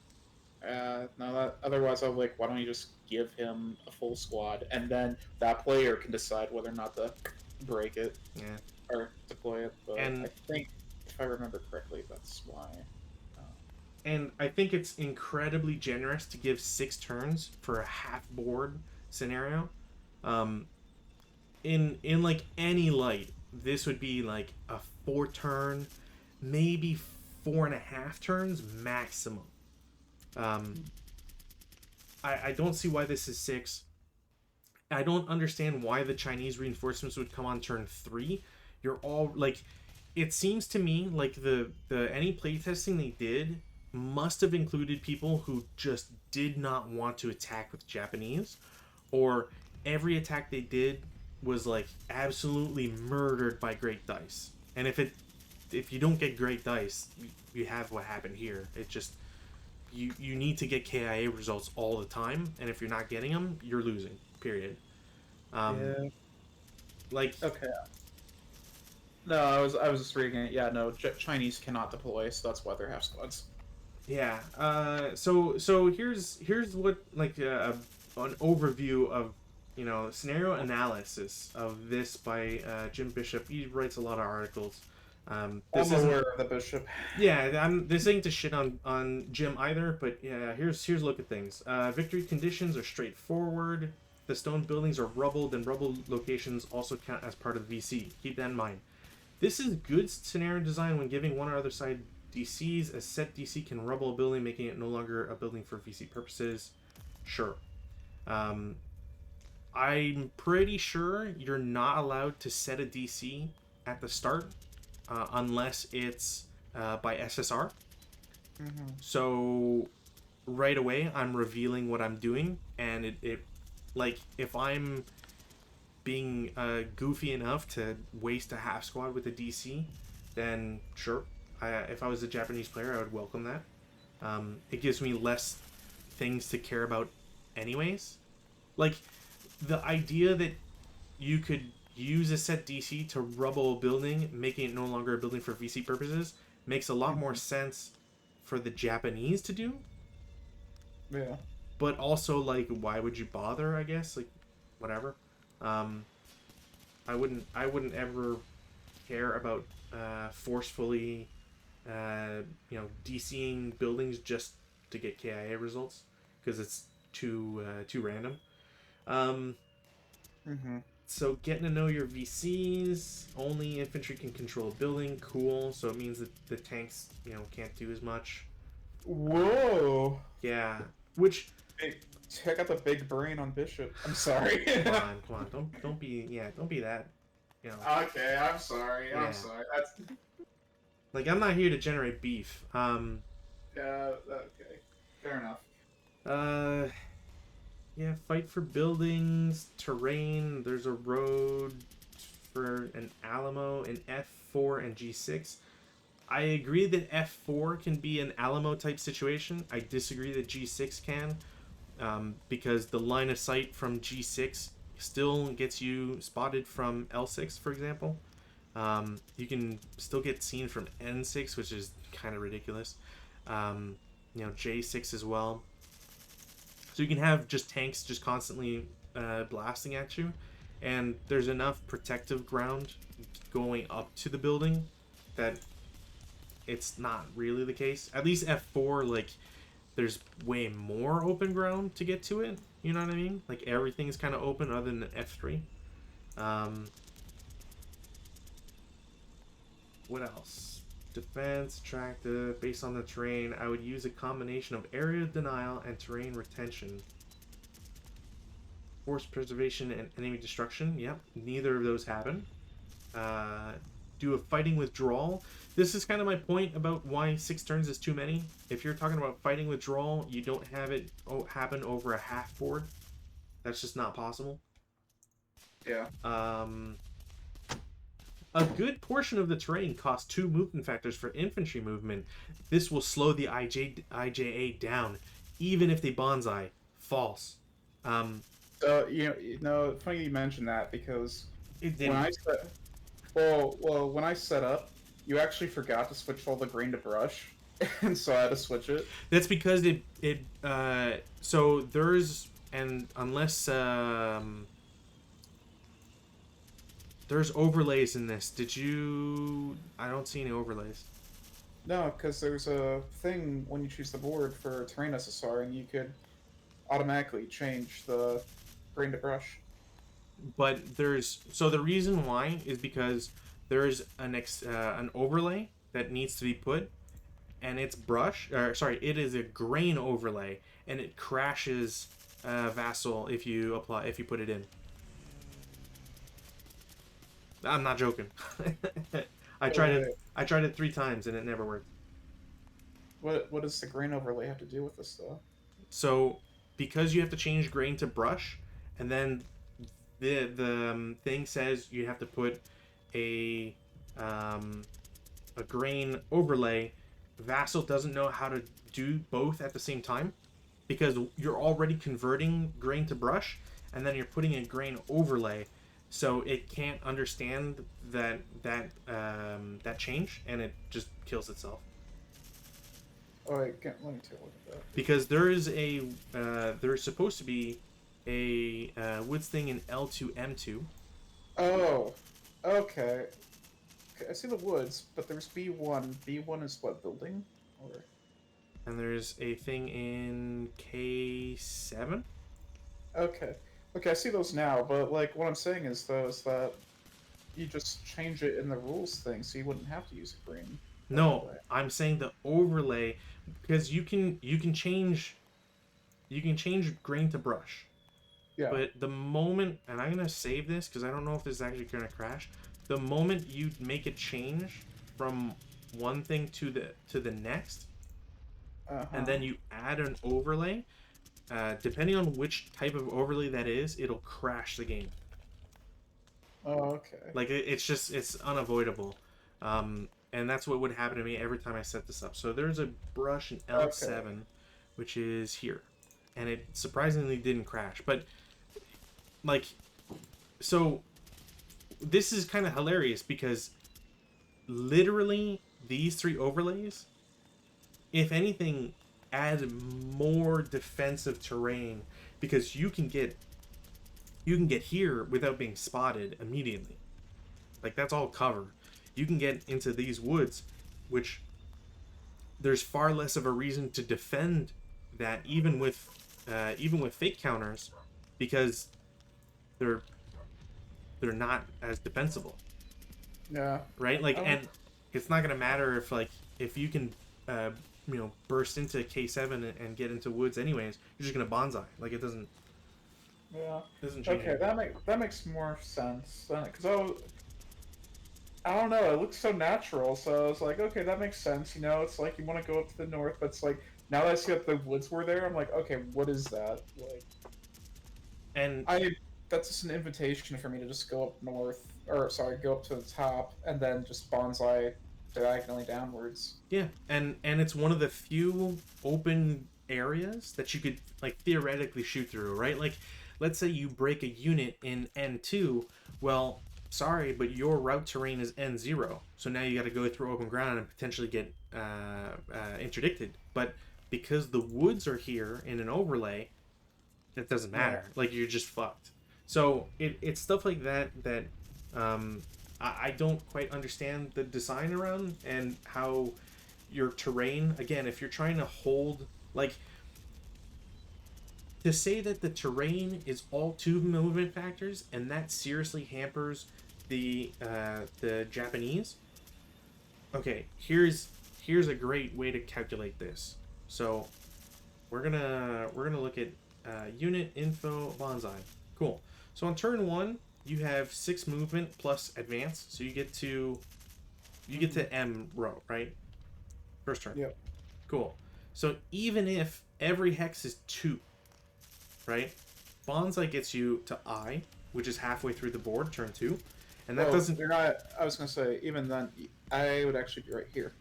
No, that otherwise I'm like, why don't you just give him a full squad, and then that player can decide whether or not to break it Yeah. or deploy it. But And I think, if I remember correctly, that's why. And I think it's incredibly generous to give 6 turns for a half board scenario. In like any light, this would be like a 4 turn, maybe 4.5 turns maximum. I don't see why this is 6. I don't understand why the Chinese reinforcements would come on turn 3. You're all like, it seems to me like the any playtesting they did must have included people who just did not want to attack with Japanese, or every attack they did was like absolutely murdered by great dice. And if you don't get great dice, you have what happened here. It just, you need to get KIA results all the time, and if you're not getting them, you're losing. Period. Yeah. Like, Okay. No, I was just reading it. Yeah, no, Chinese cannot deploy, so that's why they're half squads. yeah. So here's what, like, an overview of, scenario analysis of this by Jim Bishop. He writes a lot of articles. This I'm aware of the bishop. Yeah, this ain't to shit on Jim either, but yeah, here's a look at things. Victory conditions are straightforward. The stone buildings are rubbled, and rubble locations also count as part of the VC. Keep that in mind. This is good scenario design when giving one or other side DCs. A set DC can rubble a building, making it no longer a building for VC purposes. Sure. I'm pretty sure you're not allowed to set a DC at the start unless it's by SSR. Mm-hmm. So right away, I'm revealing what I'm doing, and it like, if I'm being goofy enough to waste a half squad with a DC, then sure. If I was a Japanese player, I would welcome that. It gives me less things to care about anyways. Like, the idea that you could use a set DC to rubble a building, making it no longer a building for VC purposes, makes a lot more sense for the Japanese to do. Yeah. But also, like, why would you bother, I guess? Like, whatever. I wouldn't ever care about forcefully DCing buildings just to get KIA results, because it's too random. So getting to know your VCs. Only infantry can control a building. Cool. So it means that the tanks can't do as much. Whoa. Yeah. Which, Hey, check out the big brain on Bishop. I'm sorry. come on. Don't be that. Okay, I'm sorry. Yeah. I'm sorry. That's Like, I'm not here to generate beef. okay. Fair enough. Yeah, fight for buildings, terrain. There's a road for an Alamo in F4 and G6. I agree that F4 can be an Alamo type situation. I disagree that G6 can. because the line of sight from G6 still gets you spotted from L6, for example. You can still get seen from N6, which is kind of ridiculous. J6 as well. So you can have just tanks just constantly blasting at you, and there's enough protective ground going up to the building that it's not really the case. At least F4, like, there's way more open ground to get to it. You know what I mean? Like, everything's kind of open other than F3. What else? Defense, attractive, based on the terrain. I would use a combination of area denial and terrain retention. Force preservation and enemy destruction. Yep, neither of those happen. Do a fighting withdrawal. This is kind of my point about why 6 turns is too many. If you're talking about fighting withdrawal, you don't have it happen over a half board. That's just not possible. Yeah. A good portion of the terrain costs 2 movement factors for infantry movement. This will slow the IJA down, even if they bonsai. False. So funny you mentioned that, because It when I set, when I set up, you actually forgot to switch all the grain to brush, and so I had to switch it. That's because so there's, and unless there's overlays in this. I don't see any overlays. No, because there's a thing when you choose the board for terrain SSR, and you could automatically change the grain to brush. But so the reason why is because there's an overlay that needs to be put, and it's it is a grain overlay, and it crashes Vassal if you put it in. I'm not joking. I tried it 3 times and it never worked. What does the grain overlay have to do with this, though? So because you have to change grain to brush, and then the thing says you have to put a grain overlay, Vassal doesn't know how to do both at the same time, because you're already converting grain to brush, and then you're putting a grain overlay, so it can't understand that change, and it just kills itself. Oh, wait, let me take a look at that. Because there's supposed to be a woods thing in L2M2. Oh, okay. I see the woods, but there's B1. B1 is what, building? Or... And there's a thing in K7? Okay. Okay, I see those now, but like what I'm saying is though is that you just change it in the rules thing, so you wouldn't have to use a green. No, overlay. I'm saying the overlay, because you can change grain to brush. Yeah. But the moment, and I'm gonna save this because I don't know if this is actually gonna crash. The moment you make a change from one thing to the next, and then you add an overlay, depending on which type of overlay that is, it'll crash the game. Oh, okay. Like it's unavoidable, and that's what would happen to me every time I set this up. So there's a brush in L7, Okay. which is here, and it surprisingly didn't crash. But like, so this is kind of hilarious because literally these 3 overlays, if anything, add more defensive terrain, because you can get here without being spotted immediately. Like, that's all cover. You can get into these woods, which there's far less of a reason to defend that, even with fake counters, because they're not as defensible. Yeah. Right? Like, and it's not gonna matter if you can burst into K7 and get into woods anyways. You're just gonna bonsai. Like, it doesn't. Yeah. Doesn't change. Okay, that makes more sense. Because I don't know, it looks so natural. So I was like, okay, that makes sense. You know, it's like you want to go up to the north, but it's like now that I see that the woods were there, I'm like, okay, what is that? Like, and that's just an invitation for me to just go up north, or sorry, go up to the top and then just bonsai diagonally downwards. Yeah, and it's one of the few open areas that you could like theoretically shoot through, right? Like, let's say you break a unit in N2. Well, sorry, but your route terrain is N0, so now you got to go through open ground and potentially get interdicted. But because the woods are here in an overlay, it doesn't matter. Like, you're just fucked. So it's stuff like that that I don't quite understand the design around, and how your terrain, again, if you're trying to hold, like, to say that the terrain is all two movement factors and that seriously hampers the Japanese. Okay, here's a great way to calculate this. So we're gonna look at unit info bonsai. Cool. So on turn 1, you have 6 movement plus advance, so you get to M row, right? First turn. Yep. Cool. So even if every hex is 2, right? Bonsai gets you to I, which is halfway through the board, turn 2. And that doesn't... You're not... I was going to say, even then, I would actually be right here.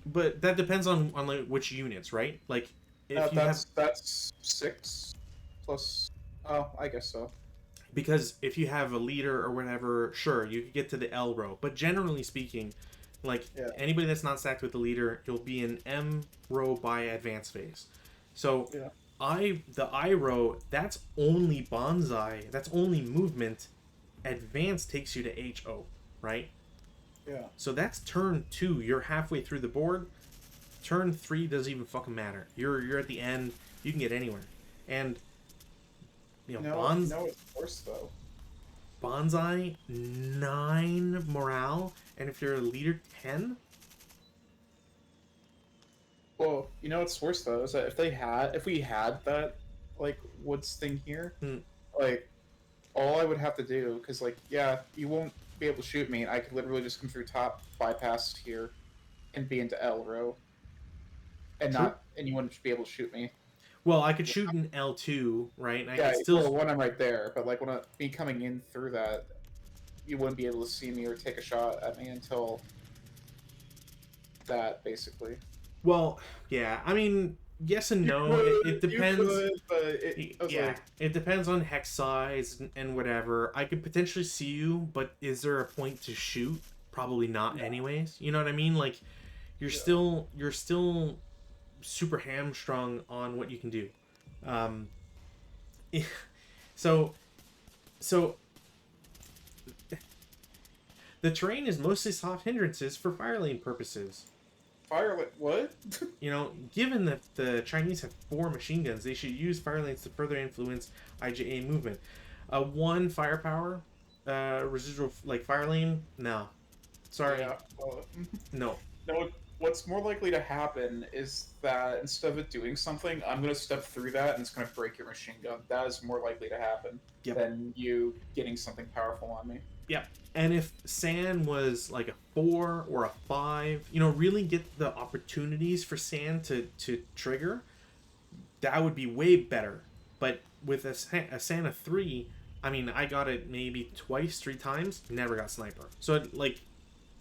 But that depends on like which units, right? Like, if that's 6 plus... Oh, I guess so. Because if you have a leader or whatever, sure, you could get to the L row. But generally speaking, like, anybody that's not stacked with the leader, you'll be in M row by advance phase. So the I row, that's only bonsai, that's only movement. Advance takes you to HO, right? Yeah. So that's turn 2. You're halfway through the board. Turn 3 doesn't even fucking matter. You're at the end. You can get anywhere. And you know, no, it's worse though. Bonsai 9 morale, and if you're a leader 10. Well, you know what's worse though is that if we had that like woods thing here, like all I would have to do, because like you won't be able to shoot me. I could literally just come through top, bypass here, and be into L row, and you wouldn't be able to shoot me. Well, I could shoot in L2, right? And I could still when I'm right there, but like when me coming in through that, you wouldn't be able to see me or take a shot at me until that, basically. Well, yeah, I mean, yes and no. It depends. It depends on hex size and whatever. I could potentially see you, but is there a point to shoot? Probably not, anyways. You know what I mean? Like, you're still super hamstrung on what you can do. So the terrain is mostly soft hindrances for fire lane purposes. Fire lane? What? You know, given that the Chinese have 4 machine guns, they should use fire lanes to further influence IJA movement. 1 firepower residual like fire lane? No. Sorry. Yeah, no. No. What's more likely to happen is that instead of it doing something, I'm going to step through that and it's going to break your machine gun. That is more likely to happen than you getting something powerful on me. Yeah. And if San was like a 4 or a 5, you know, really get the opportunities for San to trigger, that would be way better. But with a San of 3, I mean, I got it maybe 3 times, never got sniper. So, like...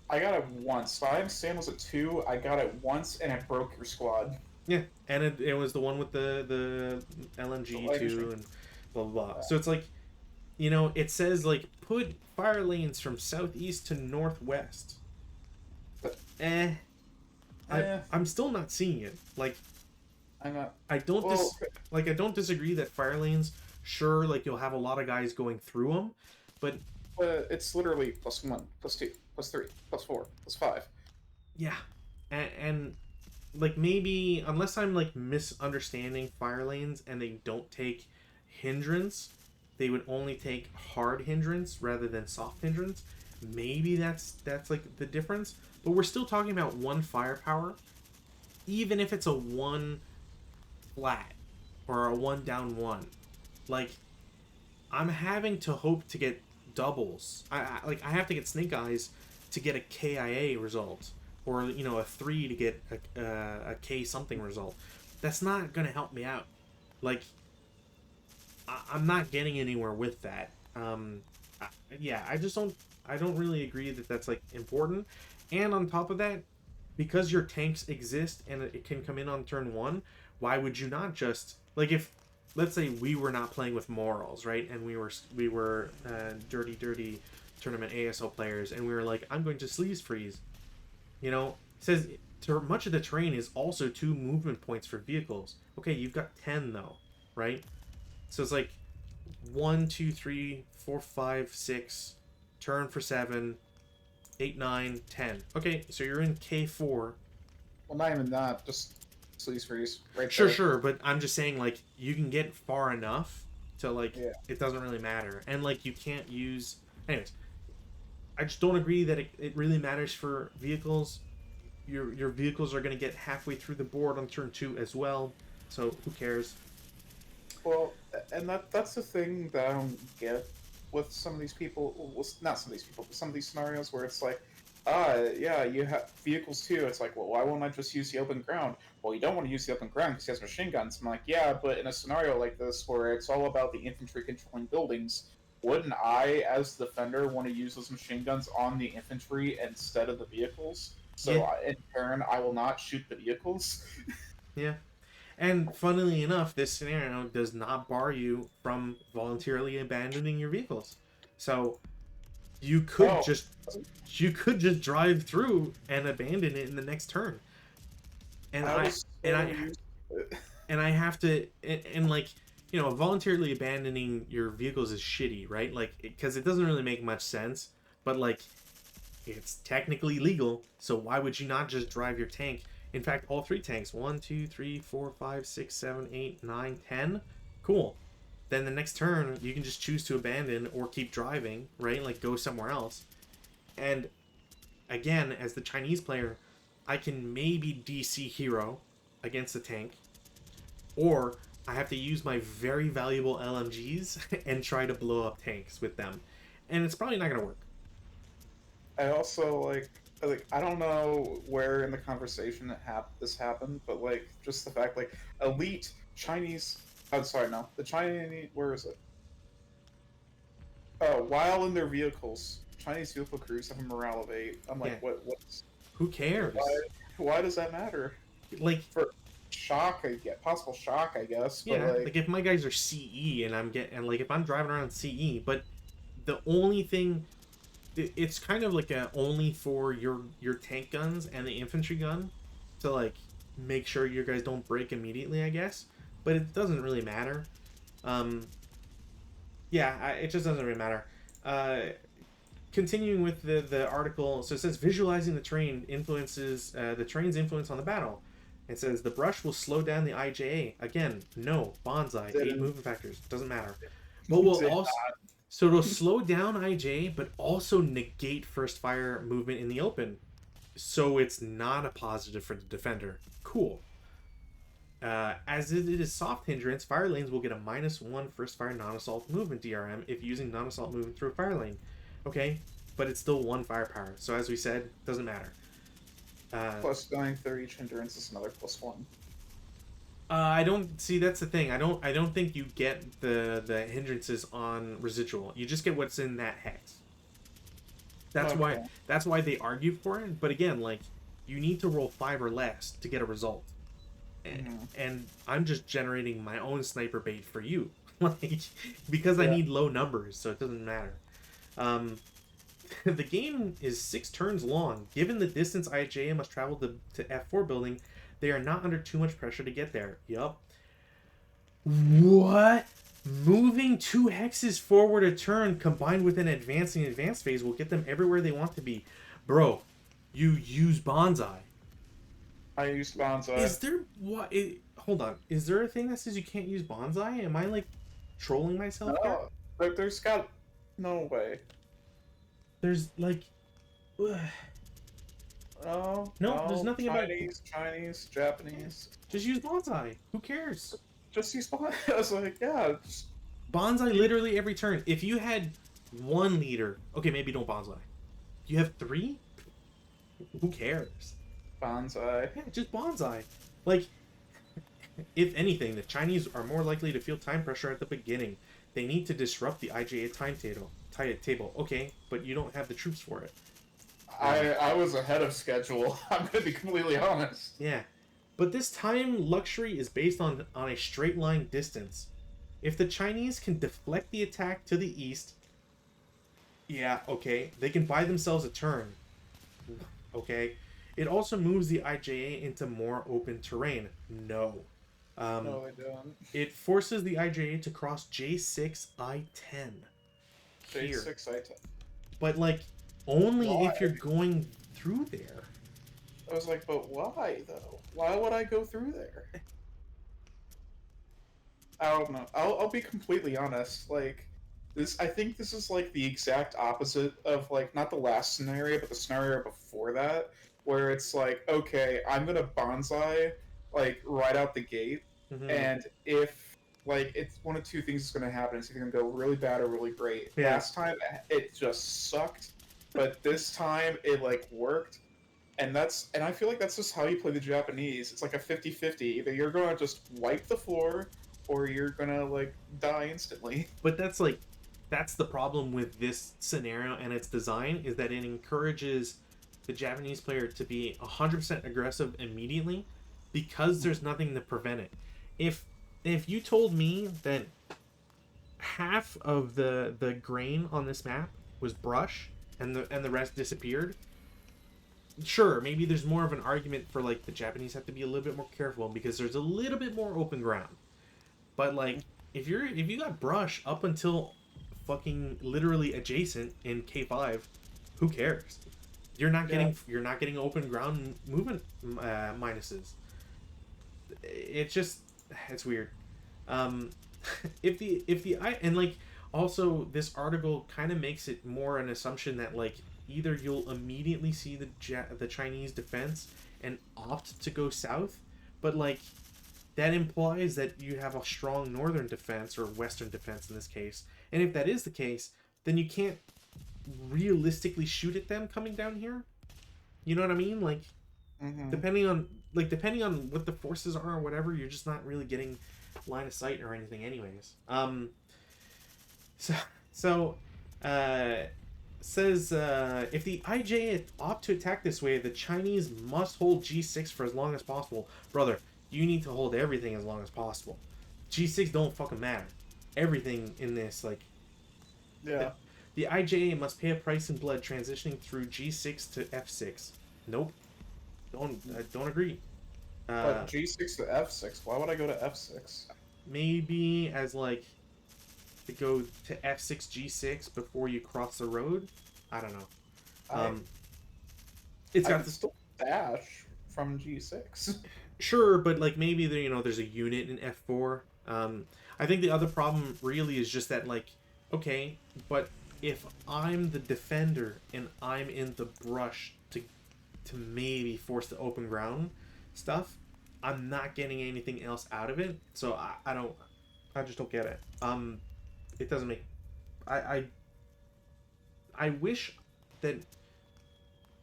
I got it once. So I understand was a 2. I got it once, and it broke your squad. Yeah, and it was the one with the LMG too, and blah blah blah. So it's like, you know, it says like put fire lanes from southeast to northwest. But I'm still not seeing it. Like, I'm not. I don't disagree that fire lanes. Sure, like you'll have a lot of guys going through them, but it's literally +1, +2, +3, +4, +5. Yeah, and like maybe unless I'm like misunderstanding fire lanes and they don't take hindrance, they would only take hard hindrance rather than soft hindrance. Maybe that's like the difference. But we're still talking about 1 firepower, even if it's a 1 flat or a 1 down 1. Like, I'm having to hope to get doubles. I have to get snake eyes to get a KIA result, or you know, a 3 to get a K something result. That's not gonna help me out. Like, I'm not getting anywhere with that. I don't really agree that that's like important. And on top of that, because your tanks exist and it can come in on turn 1, why would you not just like if let's say we were not playing with morals, right? And we were dirty tournament ASL players, and we were like, I'm going to sleeves freeze. You know, it says much of the terrain is also 2 movement points for vehicles. Okay, you've got 10 though, right? So it's like 1, 2, 3, 4, 5, 6, turn for 7, 8, 9, 10. Okay, so you're in K4. Well, not even that. Just sleaze freeze right Sure, there. sure, but I'm just saying, like, you can get far enough to, like, Yeah. it doesn't really matter. And, like, you can't use... Anyways, I just don't agree that it really matters for vehicles. Your vehicles are going to get halfway through the board on turn 2 as well, so who cares? Well, and that's the thing that I don't get with some of these people. Well, not some of these people, but some of these scenarios where it's like, yeah, you have vehicles too. It's like, well, why won't I just use the open ground? Well, you don't want to use the open ground because he has machine guns. I'm like, yeah, but in a scenario like this where it's all about the infantry controlling buildings, wouldn't I, as the defender, want to use those machine guns on the infantry instead of the vehicles? So, Yeah. in turn, I will not shoot the vehicles. Yeah. And funnily enough, this scenario does not bar you from voluntarily abandoning your vehicles. So you could Oh, just drive through and abandon it in the next turn. And I was and so I used to it. and I have to and like you know voluntarily abandoning your vehicles is shitty, right? Like because it doesn't really make much sense, but like it's technically legal, so why would you not just drive your tank? In fact, all 3 tanks 1, 2, 3, 4, 5, 6, 7, 8, 9, 10. Cool. Then the next turn you can just choose to abandon or keep driving, right? Like go somewhere else. And again, as the Chinese player, I can maybe DC hero against the tank, or I have to use my very valuable LMGs and try to blow up tanks with them. And it's probably not going to work. I also like I don't know where in the conversation this happened, but like just the fact like elite Chinese. I'm sorry, no, the Chinese. Where is it? Oh, while in their vehicles, Chinese vehicle crews have a morale of 8. I'm like, Yeah. what's Who cares? why does that matter? Like, For shock, I get possible shock, I guess. But yeah, like if my guys are CE and like if I'm driving around CE, but the only thing it's kind of like a only for your tank guns and the infantry gun to like make sure your guys don't break immediately, I guess. But it doesn't really matter. Yeah, it just doesn't really matter. Continuing with the article, so it says visualizing the terrain influences the terrain's influence on the battle. It says the brush will slow down the IJA. Again, no bonsai. 8 movement factors doesn't matter. But will also so it'll slow down IJ, but also negate first fire movement in the open. So it's not a positive for the defender. Cool. As it is soft hindrance, fire lanes will get a -1 first fire non-assault movement DRM if using non-assault movement through a fire lane. Okay, but it's still 1 firepower. So as we said, doesn't matter. plus dying through each hindrance is another +1. I don't see that's the thing. I don't think you get the hindrances on residual. You just get what's in that hex. That's Okay. why they argue for it. But again, like you need to roll 5 or less to get a result. And I'm just generating my own sniper bait for you, like because I need low numbers, so it doesn't matter. The game is 6 turns long. Given the distance IJA must travel to F4 building, they are not under too much pressure to get there. Yup. What? Moving 2 hexes forward a turn combined with an advanced phase will get them everywhere they want to be. Bro, you use bonsai. I used bonsai. Is there what? Hold on. Is there a thing that says you can't use bonsai? Am I like trolling myself here? No, there's got no way. There's like, Oh No, there's nothing about- Chinese, Japanese. just use bonsai. Who cares? Just use bonsai. I was like, yeah, just Bonsai literally every turn. If you had 1 leader, okay, maybe don't bonsai. You have 3? Who cares? bonsai. Yeah, just bonsai. Like, if anything, the Chinese are more likely to feel time pressure at the beginning. They need to disrupt the IJA timetable. Okay, but you don't have the troops for it. I was ahead of schedule. I'm gonna be completely honest. Yeah. But this time luxury is based on a straight line distance. If the Chinese can deflect the attack to the east, yeah, okay, they can buy themselves a turn. Okay. It also moves the IJA into more open terrain. No. No, I don't. It forces the IJA to cross J6, I10. Here. J6, I10. But, like, only Why? if you're going through there. I was like, but why, though? Why would I go through there? I don't know. I'll be completely honest. Like, this, I think this is, like, the exact opposite of, like, not the last scenario, but the scenario before that, where it's like, okay, I'm gonna bonsai, like, right out the gate, Mm-hmm. and if, like, it's one of two things is gonna happen. It's either gonna go really bad or really great. Yeah. Last time, it just sucked, but this time, it, like, worked. And I feel like that's just how you play the Japanese. It's like a 50-50. Either you're going to just wipe the floor, or you're going to, like, die instantly. But that's the problem with this scenario and its design, is that it encourages the Japanese player to be 100% aggressive immediately because there's nothing to prevent it. If you told me that half of the grain on this map was brush and the rest disappeared, sure, maybe there's more of an argument for, like, the Japanese have to be a little bit more careful because there's a little bit more open ground. But, like, if you got brush up until fucking literally adjacent in K5, who cares? You're not getting open ground movement minuses. It's weird. And, like, also this article kind of makes it more an assumption that, like, either you'll immediately see the Chinese defense and opt to go south, but, like, that implies that you have a strong northern defense, or western defense in this case. And if that is the case, then you can't realistically shoot at them coming down here. You know what I mean? Like, depending on what the forces are or whatever, you're just not really getting line of sight or anything anyways. Says if the IJ opt to attack this way, the Chinese must hold G6 for as long as possible. Brother, you need to hold everything as long as possible. G6 don't fucking matter. Everything in this, like, Yeah. The IJA must pay a price in blood transitioning through G6 to F6. Nope. Don't agree. But G6 to F6, why would I go to F6? Maybe as, like, to go to F6 G6 before you cross the road. I don't know. It's got the still dash from G6. Sure, but, like, maybe there's a unit in F4. I think the other problem really is just that, like, okay, but if I'm the defender and I'm in the brush to maybe force the open ground stuff, I'm not getting anything else out of it. So I just don't get it. It doesn't make. I wish that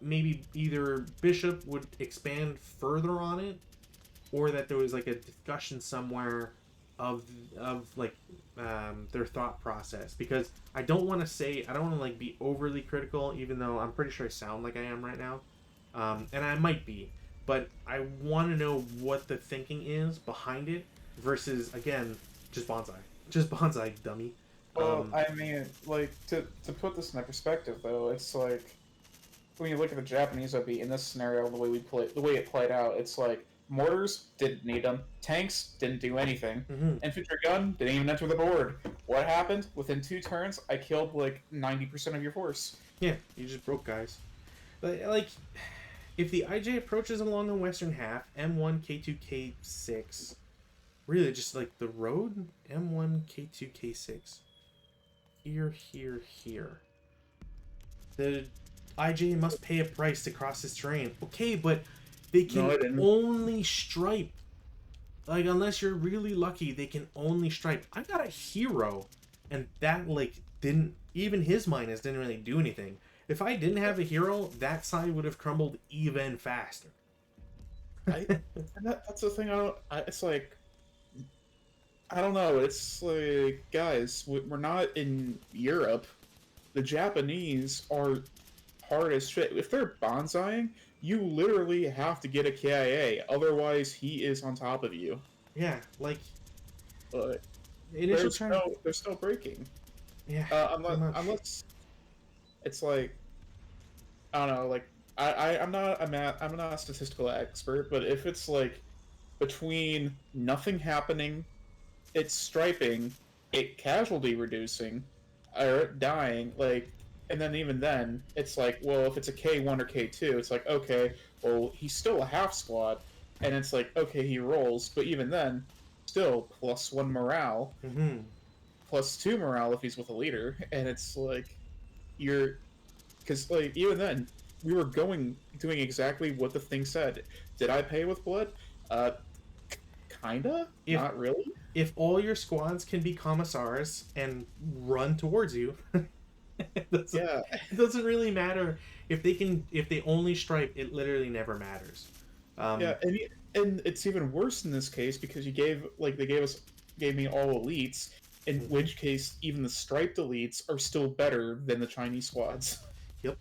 maybe either Bishop would expand further on it, or that there was, like, a discussion somewhere of like their thought process, because I don't want to like be overly critical, even though I'm pretty sure I sound like I am right now, and I might be, but I want to know what the thinking is behind it versus, again, just bonsai, dummy. Well, I mean, like, to put this in perspective, though, it's like, when you look at the Japanese OB in this scenario, the way it played out, it's like, mortars didn't need them, tanks didn't do anything, infantry gun didn't even enter the board. What happened? Within 2 turns, I killed, like, 90% of your force. Yeah, you just broke guys. But, like, if the IJ approaches along the western half, M1, K2, K6, really just, like, the road, M1, K2, K6, here. The IJ must pay a price to cross this terrain. Okay, but they can only stripe. Like, unless you're really lucky, they can only stripe. I got a hero, and that, like, didn't... Even his minus didn't really do anything. If I didn't have a hero, that side would have crumbled even faster. That's the thing. It's like... I don't know. It's like, guys, we're not in Europe. The Japanese are hard as shit. If they're bonsaiing, you literally have to get a KIA, otherwise he is on top of you. Yeah, like But initial turn. they're still breaking. Yeah, pretty Unless much. it's like I don't know, like I'm not a statistical expert, but if it's like between nothing happening, it's striping, it casualty reducing, or dying, like, and then even then, it's like, well, if it's a K1 or K2, it's like, okay, well, he's still a half squad, and it's like, okay, he rolls, but even then, still +1 morale, Mm-hmm. +2 morale if he's with a leader, and it's like, you're, because, like, even then, we were doing exactly what the thing said. Did I pay with blood? Uh, kinda? If Not really? if all your squads can be commissars and run towards you, Yeah. it doesn't really matter if they only stripe. It literally never matters. Yeah, and it's even worse in this case because they gave me all elites, in Mhm. which case even the striped elites are still better than the Chinese squads. Yep.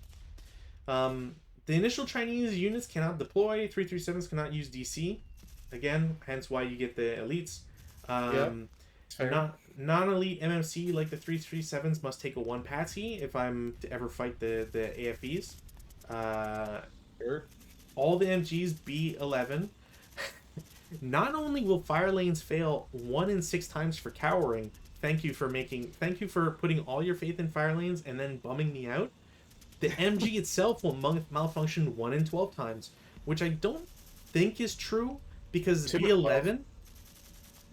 The initial Chinese units cannot deploy. 337s cannot use DC. Again, hence why you get the elites. Yeah, it's fair. Non-elite MMC like the 337s must take a 1 patsy if I'm to ever fight the AFBs. Fair. All the MGs B11. Not only will fire lanes fail 1 in 6 times for cowering, thank you for putting all your faith in fire lanes and then bumming me out. The MG itself will malfunction 1 in 12 times, which I don't think is true because 2 in B11.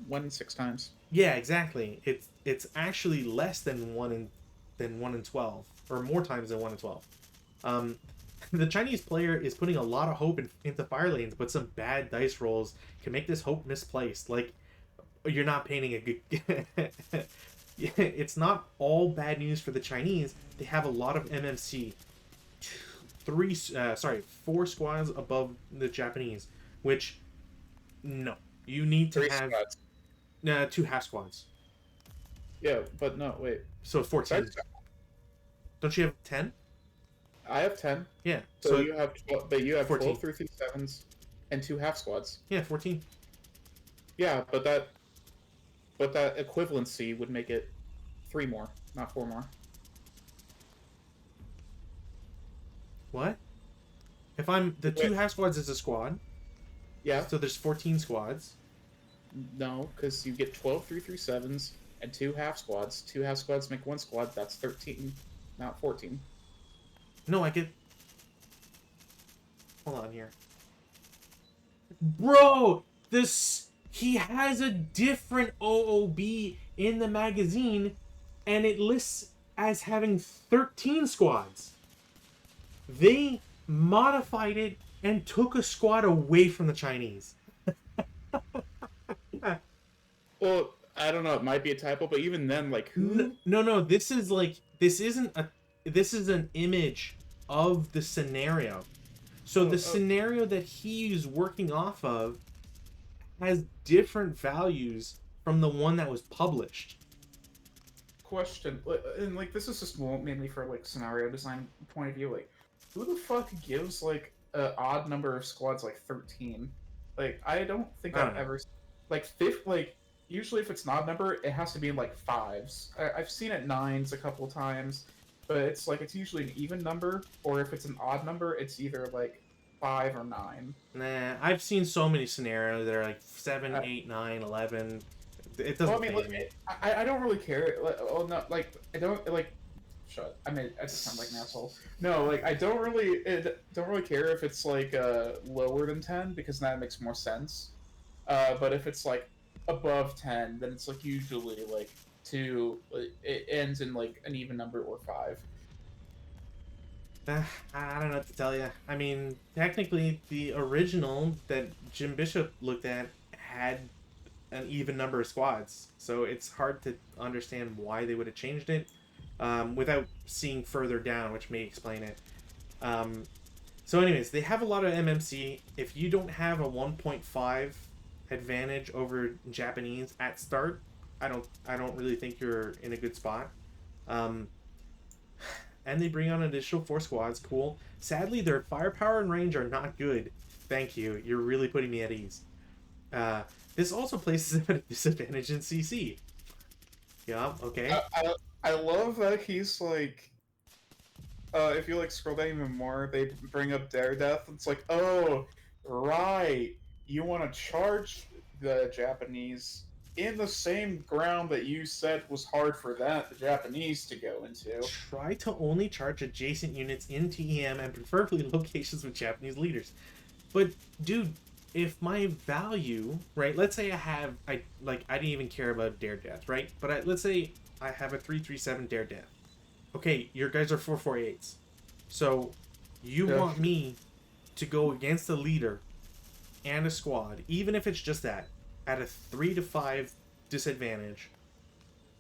1 in 6 times. Yeah, exactly. It's actually less than 1 in 12, or more times than 1 in 12. The Chinese player is putting a lot of hope into fire lanes, but some bad dice rolls can make this hope misplaced. Like, you're not painting a good. It's not all bad news for the Chinese. They have a lot of MMC. 4 squads above the Japanese, which no, you need to 3 have squads. 2 half squads. Yeah, but no, wait. So 14. Don't you have 10? I have 10. Yeah. So you have 12, but you have 14. 12 337s and 2 half squads. Yeah, 14. Yeah, but that equivalency would make it 3 more, not 4 more. What? If I'm the 2 Wait. half squads is a squad, Yeah. so there's 14 squads. No, because you get 12 337s and 2 half squads. 2 half squads make 1 squad. That's 13, not 14. No, I get. Hold on here, bro. He has a different OOB in the magazine, and it lists as having 13 squads. They modified it and took a squad away from the Chinese. Well, I don't know. It might be a typo, but even then, like, who? No. This is an image of the scenario. So the scenario that he's working off of has different values from the one that was published. Question, and like, this is just mainly for like scenario design point of view. Like, who the fuck gives like an odd number of squads like 13? Like, I don't think I've ever like fifth. Like, usually if it's an odd number, it has to be in like 5s. I've seen it 9s a couple of times, but it's like it's usually an even number, or if it's an odd number, it's either like 5 or 9. Nah, I've seen so many scenarios that are like 7, 8, 9, 11. It doesn't. Well, I mean, like, I don't really care. Like, oh no, like I don't like. Shut. I mean, I just sound like an asshole. No, like I don't really care if it's like lower than 10 because that makes more sense. But if it's like above 10, then it's like usually like 2. It ends in like an even number or 5. I don't know what to tell you. I mean, technically, the original that Jim Bishop looked at had an even number of squads, so it's hard to understand why they would have changed it without seeing further down, which may explain it. So anyways, they have a lot of MMC. If you don't have a 1.5 advantage over Japanese at start, I don't really think you're in a good spot. and they bring on an additional 4 squads. Cool. Sadly, their firepower and range are not good. Thank you. You're really putting me at ease. This also places him at a disadvantage in CC. Yeah, okay. I love that he's like, if you like scroll down even more, they bring up Dare Death. It's like, oh, right, you want to charge the Japanese in the same ground that you said was hard for the Japanese to go into. Try to only charge adjacent units in TEM and preferably locations with Japanese leaders. But dude, if my value, right? Let's say I didn't even care about Dare Death, right? But let's say I have a 337 Dare Death. Okay, your guys are 448s. So you want me to go against a leader and a squad, even if it's just that, at a 3 to 5 disadvantage.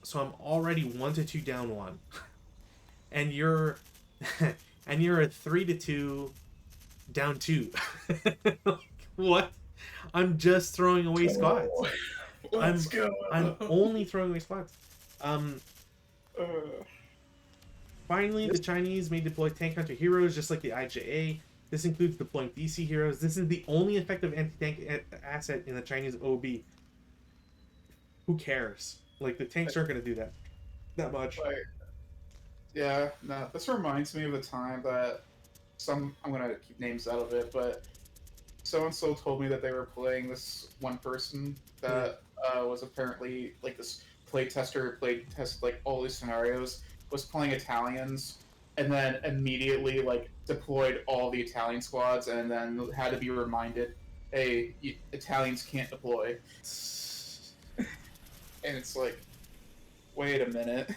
So I'm already 1 to 2 down 1. And you're and you're a 3 to 2 down 2. What? I'm just throwing away squads. Let's go. I'm only throwing away squads. Finally, the Chinese may deploy tank hunter heroes just like the IJA. This includes deploying DC heroes. This is the only effective anti-tank asset in the Chinese OB. Who cares? Like, the tanks aren't going to do that much. Yeah, no, this reminds me of the time that I'm going to keep names out of it, but so-and-so told me that they were playing this one person that was apparently, like, this played test like, all these scenarios, was playing Italians, and then immediately, like, deployed all the Italian squads, and then had to be reminded, hey, Italians can't deploy. And it's like, wait a minute.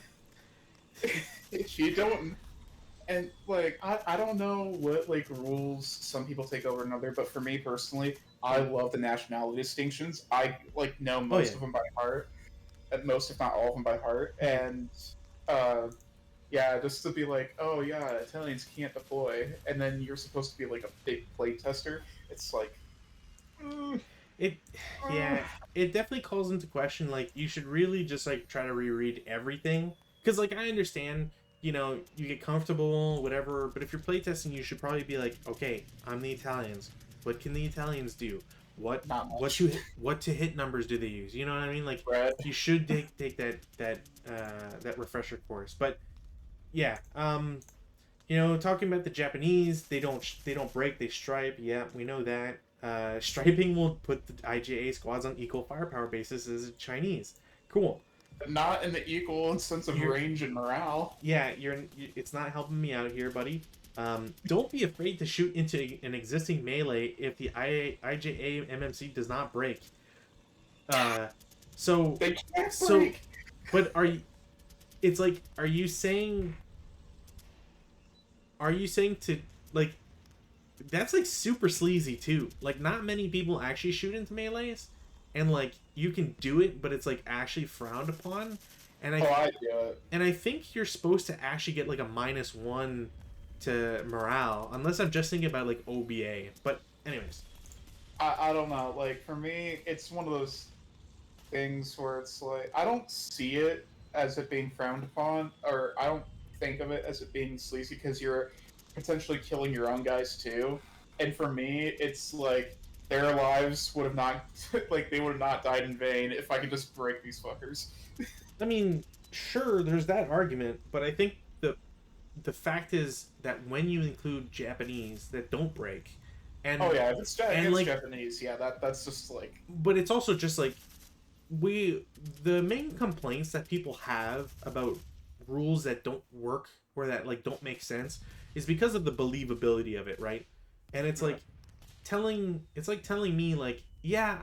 You don't... And, like, I don't know what, like, rules some people take over another, but for me, personally, I love the nationality distinctions. I, like, know most of them by heart. Most, if not all of them by heart. And, yeah, just to be like, oh, yeah, Italians can't deploy, and then you're supposed to be, like, a big play tester. It's like... It definitely calls into question, like, you should really just, like, try to reread everything. Because, like, I understand... You know, you get comfortable, whatever, but if you're playtesting, you should probably be like, okay, I'm the Italians. What can the Italians do? What to hit numbers do they use? You know what I mean? Like, you should take that refresher course. But yeah, you know, talking about the Japanese, they don't break, they stripe. Yeah, we know that. Striping will put the IJA squads on equal firepower basis as the Chinese. Cool. Not in the equal sense of range and morale. Yeah, it's not helping me out here, buddy. Don't be afraid to shoot into an existing melee if the IJA MMC does not break. So they can't break. But are you saying to, like, that's, like, super sleazy too. Like, not many people actually shoot into melees. And, like, you can do it, but it's, like, actually frowned upon. And I do it. And I think you're supposed to actually get, like, a -1 to morale. Unless I'm just thinking about, like, OBA. But, anyways. I don't know. Like, for me, it's one of those things where it's, like, I don't see it as it being frowned upon. Or I don't think of it as it being sleazy because you're potentially killing your own guys, too. And for me, it's, like... Their lives would have not, like, they would have not died in vain if I could just break these fuckers. I mean, sure, there's that argument, but I think the fact is that when you include Japanese that don't break, and oh yeah, if it's like, Japanese, yeah, that's just like. But it's also just like the main complaints that people have about rules that don't work or that, like, don't make sense is because of the believability of it, right? And it's like. It's like telling me, like, yeah,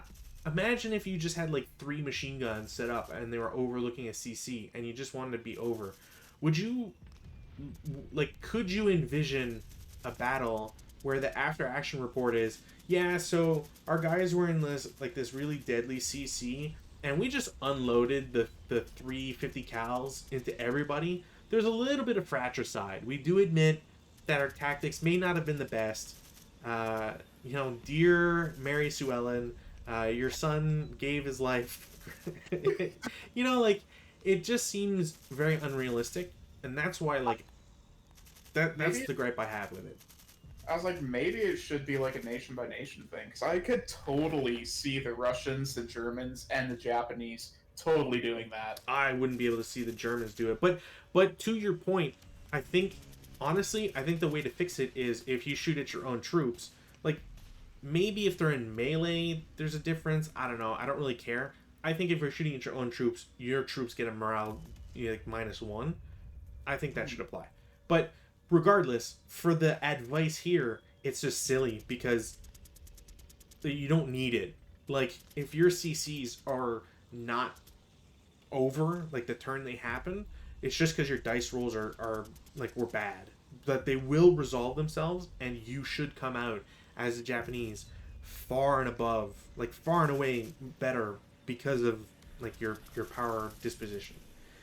imagine if you just had, like, 3 machine guns set up and they were overlooking a CC and you just wanted to be over. Would you, like, could you envision a battle where the after action report is, yeah, so our guys were in this really deadly CC and we just unloaded the 350 cals into everybody? There's a little bit of fratricide. We do admit that our tactics may not have been the best. You know, dear Mary Sue Ellen, your son gave his life. You know, like, it just seems very unrealistic, and that's why, like, That's maybe the gripe I have with it. I was like, maybe it should be like a nation by nation thing, because I could totally see the Russians, the Germans, and the Japanese totally doing that. I wouldn't be able to see the Germans do it. But to your point, I think honestly, I think the way to fix it is if you shoot at your own troops. Like maybe if they're in melee, there's a difference. I don't know. I don't really care. I think if you're shooting at your troops get a morale like -1. I think that should apply. But regardless, for the advice here, it's just silly because you don't need it. Like if your CCs are not over like the turn they happen, it's just because your dice rolls are like were bad. But they will resolve themselves, and you should come out as the Japanese far and above, like far and away better because of like your power disposition.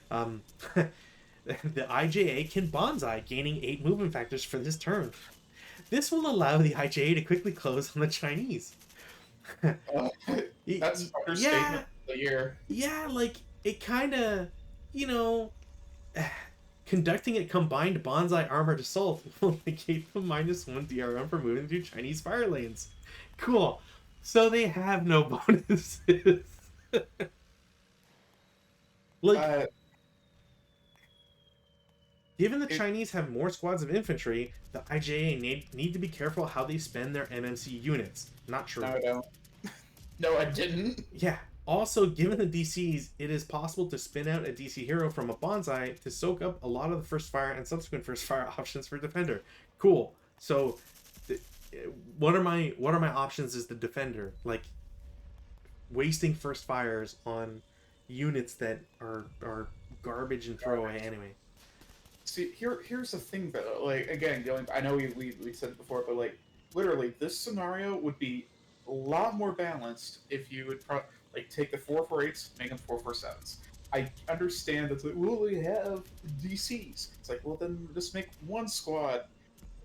The IJA can bonsai, gaining 8 movement factors for this turn. This will allow the IJA to quickly close on the Chinese. That's understatement Yeah, of the year. yeah, like it kind of, you know, conducting a combined bonsai armored assault will negate the -1 DRM for moving through Chinese fire lanes. Cool. So they have no bonuses. Like, given the Chinese have more squads of infantry, the IJA need to be careful how they spend their MMC units. Not true. No, I don't. No, I didn't. Yeah. Also, given the DCs, it is possible to spin out a DC hero from a bonsai to soak up a lot of the first fire and subsequent first fire options for defender. Cool. So, what are my options as the defender? Like, wasting first fires on units that are garbage and throwaway anyway. See, here's the thing though. Like again, I know we said it before, but like literally, this scenario would be a lot more balanced if you would like take the 448s, make them 447s. I understand that. Like, well, we have DCs. It's like, well, then just make one squad,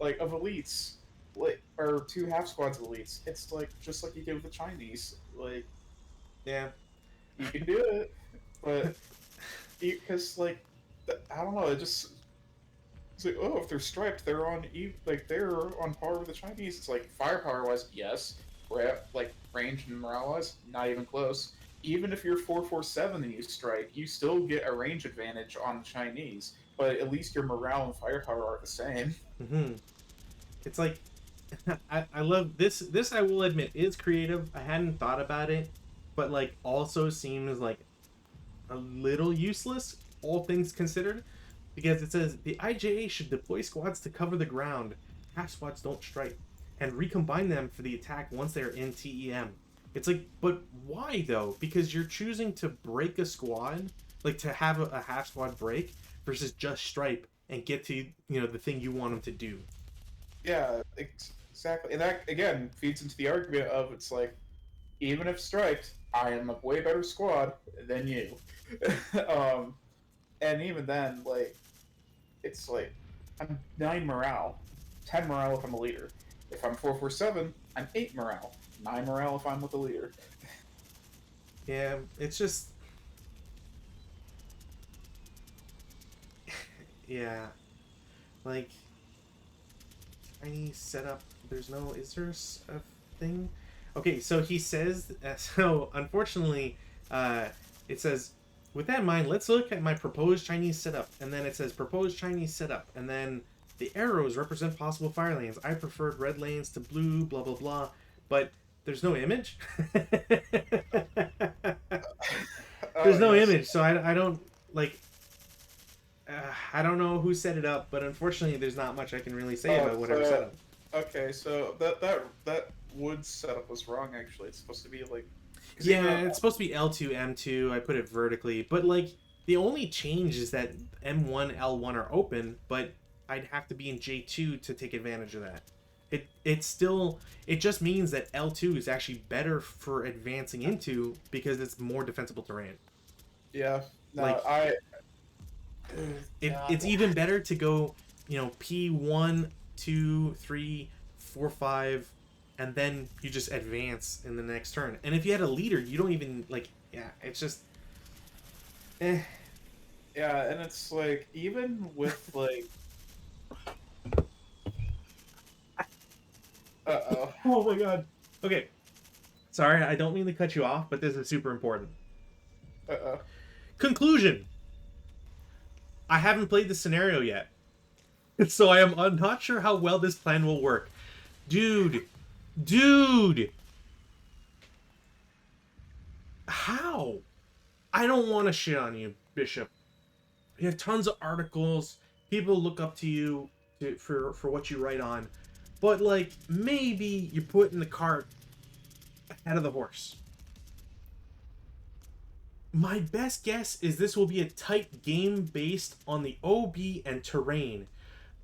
like of elites, like or 2 half squads of elites. It's like just like you did with the Chinese. Like, yeah, you can do it, but because like I don't know, it just. It's like, oh, if they're striped, they're on par with the Chinese. It's like firepower wise, yes. Like range and morale wise, not even close. Even if you're 447 and you strike, you still get a range advantage on the Chinese. But at least your morale and firepower are the same. Mm-hmm. It's like I love this. This I will admit is creative. I hadn't thought about it, but like also seems like a little useless, all things considered. Because it says, the IJA should deploy squads to cover the ground. Half squads don't strike. And recombine them for the attack once they're in TEM. It's like, but why though? Because you're choosing to break a squad, like to have a half squad break, versus just stripe and get to, the thing you want them to do. Yeah, exactly. And that, again, feeds into the argument of, it's like, even if striped, I am a way better squad than you. And even then, like, it's like, I'm 9 morale, 10 morale if I'm a leader. If I'm 447, I'm 8 morale, 9 morale if I'm with the leader. Yeah, it's just... yeah. Like, tiny setup, there's no... Is there a thing? Okay, so he says... so, unfortunately, it says... With that in mind, let's look at my proposed Chinese setup. And then it says proposed Chinese setup. And then the arrows represent possible fire lanes. I preferred red lanes to blue, blah, blah, blah. But there's no image. There's no image. So I don't, like, I don't know who set it up. But unfortunately, there's not much I can really say about whatever setup. Okay, so that wood setup was wrong, actually. It's supposed to be, like... Yeah, it's supposed to be L2, M2. I put it vertically. But, like, the only change is that M1, L1 are open, but I'd have to be in J2 to take advantage of that. It just means that L2 is actually better for advancing into because it's more defensible terrain. Yeah. No, like, it's even better to go, P1, 2, 3, 4, 5... and then you just advance in the next turn. And if you had a leader, you don't even, like, yeah, it's just... Yeah, and it's, like, even with, like... Uh-oh. Oh my god. Okay. Sorry, I don't mean to cut you off, but this is super important. Uh-oh. Conclusion. I haven't played the scenario yet. So I am not sure how well this plan will work. Dude. Dude. How? I don't want to shit on you, Bishop. You have tons of articles. People look up to you for what you write on. But, like, maybe you're putting the cart ahead of the horse. My best guess is this will be a tight game based on the OB and terrain.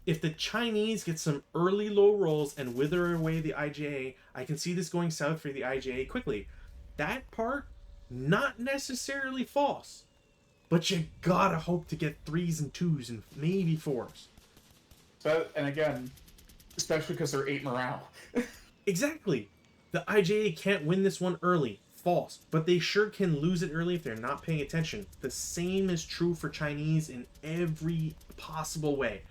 If the Chinese get some early low rolls and wither away the IJA, I can see this going south for the IJA quickly. That part, not necessarily false. But you gotta hope to get 3s and 2s and maybe 4s. So, and again, especially because they're 8 morale. Exactly. The IJA can't win this one early. False. But they sure can lose it early if they're not paying attention. The same is true for Chinese in every possible way.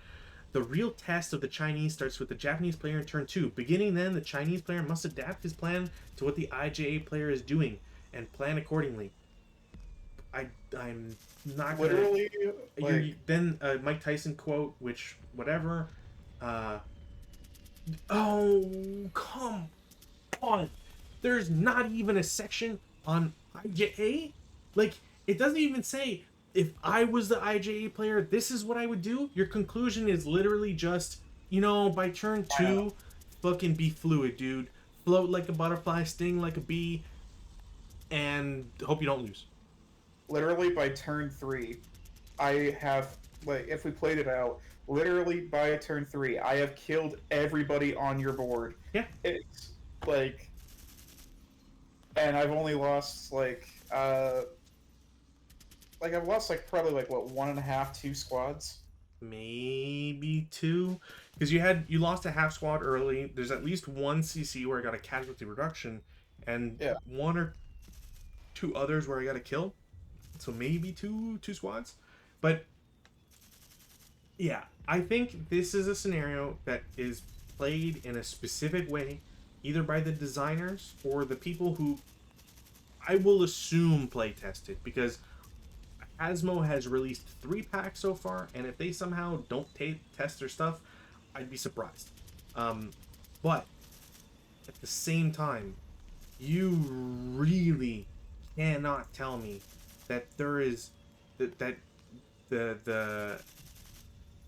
The real test of the Chinese starts with the Japanese player in turn 2. Beginning then, the Chinese player must adapt his plan to what the IJA player is doing and plan accordingly. I'm not gonna... Literally, like... Then Mike Tyson quote, which, whatever. Oh, come on. There's not even a section on IJA? Like, it doesn't even say, if I was the IJA player, this is what I would do. Your conclusion is literally just, you know, by turn 2, fucking be fluid, dude. Float like a butterfly, sting like a bee, and hope you don't lose. Literally, by turn 3, I have, like, if we played it out, literally by turn 3, I have killed everybody on your board. Yeah. It's, like... And I've only lost, like, I've lost, like, probably, like, what, 1.5, 2 squads? Maybe 2. Because you lost a half squad early. There's at least one CC where I got a casualty reduction, and 1 or 2 others where I got a kill. So maybe two squads. But yeah, I think this is a scenario that is played in a specific way, either by the designers or the people who I will assume play tested, because HazMo has released 3 packs so far, and if they somehow don't test their stuff, I'd be surprised. But at the same time, you really cannot tell me that there is that the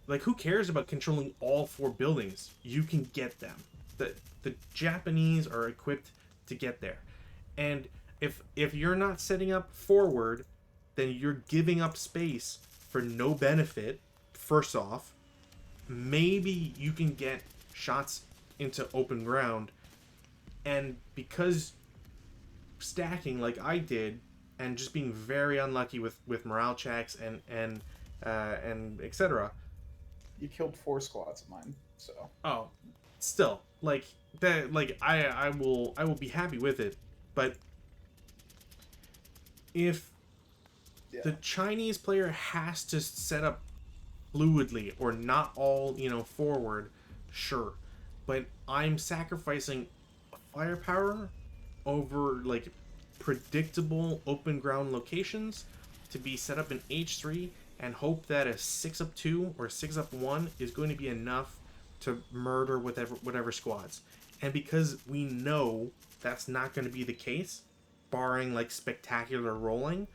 like, who cares about controlling all 4 buildings? You can get them. The Japanese are equipped to get there. And if you're not setting up forward, then you're giving up space for no benefit. First off, maybe you can get shots into open ground, and because stacking like I did and just being very unlucky with morale checks and etc. You killed 4 squads of mine, so... Oh, still, like, that, like, I will be happy with it, but if the Chinese player has to set up fluidly or not all, you know, forward, sure, but I'm sacrificing firepower over, like, predictable open ground locations to be set up in H3 and hope that a 6-up-2 or 6-up-1 is going to be enough to murder whatever squads. And because we know that's not going to be the case, barring, like, spectacular rolling,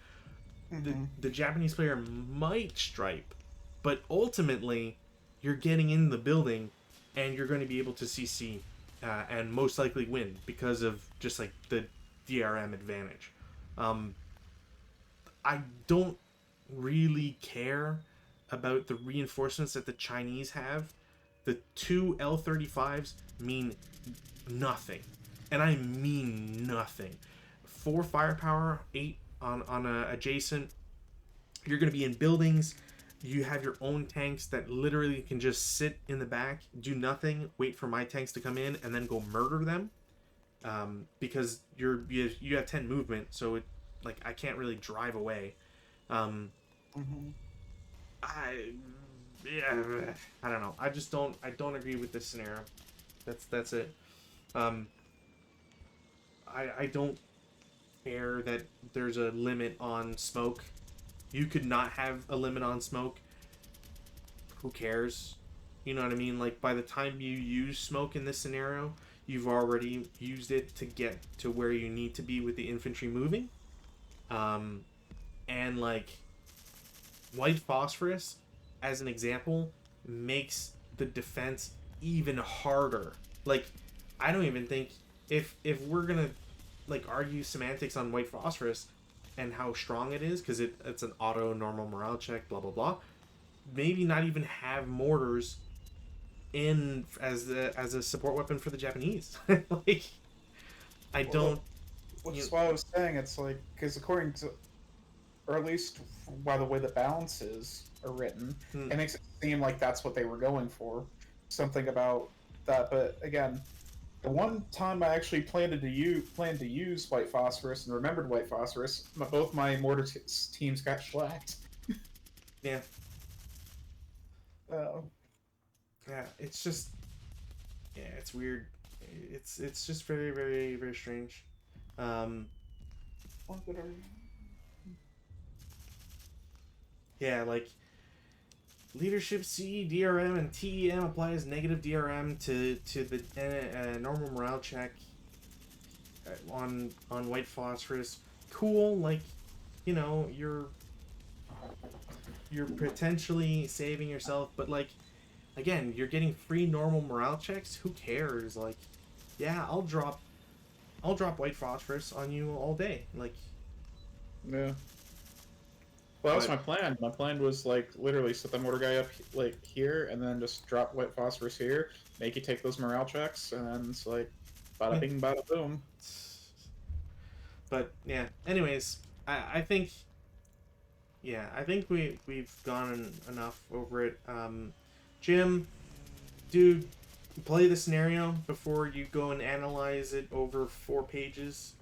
the Japanese player might stripe, but ultimately you're getting in the building and you're going to be able to CC and most likely win because of just, like, the DRM advantage. I don't really care about the reinforcements that the Chinese have. The 2 L-35s mean nothing, and I mean nothing. 4 firepower, 8 on a adjacent. You're going to be in buildings. You have your own tanks that literally can just sit in the back, do nothing, wait for my tanks to come in, and then go murder them. Because you have 10 movement, so I can't really drive away. I don't know. I don't agree with this scenario. That's it. Um, I don't care that there's a limit on smoke. You could not have a limit on smoke. Who cares? You know what I mean? Like, by the time you use smoke in this scenario, you've already used it to get to where you need to be with the infantry moving. And, like, white phosphorus, as an example, makes the defense even harder. Like, I don't even think, if we're gonna, like, argue semantics on white phosphorus and how strong it is, because it's an auto normal morale check, blah blah blah, maybe not even have mortars in as a support weapon for the Japanese. Like, I don't. Which is why I was saying it's like, because according to, or at least by the way the balances are written, it makes it seem like that's what they were going for. Something about that, but again, the one time I actually planned to use white phosphorus and remembered white phosphorus, both my mortar teams got shellacked. Yeah. Uh, Yeah, it's just, yeah, it's weird. It's just very very very strange. Yeah, like, leadership C, DRM, and TEM applies negative DRM to the normal morale check on white phosphorus. Cool, like, you know, you're potentially saving yourself, but, like, again, you're getting free normal morale checks. Who cares? Like, yeah, I'll drop white phosphorus on you all day. Like, yeah. Well, that was my plan. My plan was, like, literally set the mortar guy up, like, here, and then just drop white phosphorus here, make you take those morale checks, and then it's like, bada bing, bada boom. But yeah. Anyways, I think, yeah, I think we've gone enough over it. Jim, dude, play the scenario before you go and analyze it over 4 pages,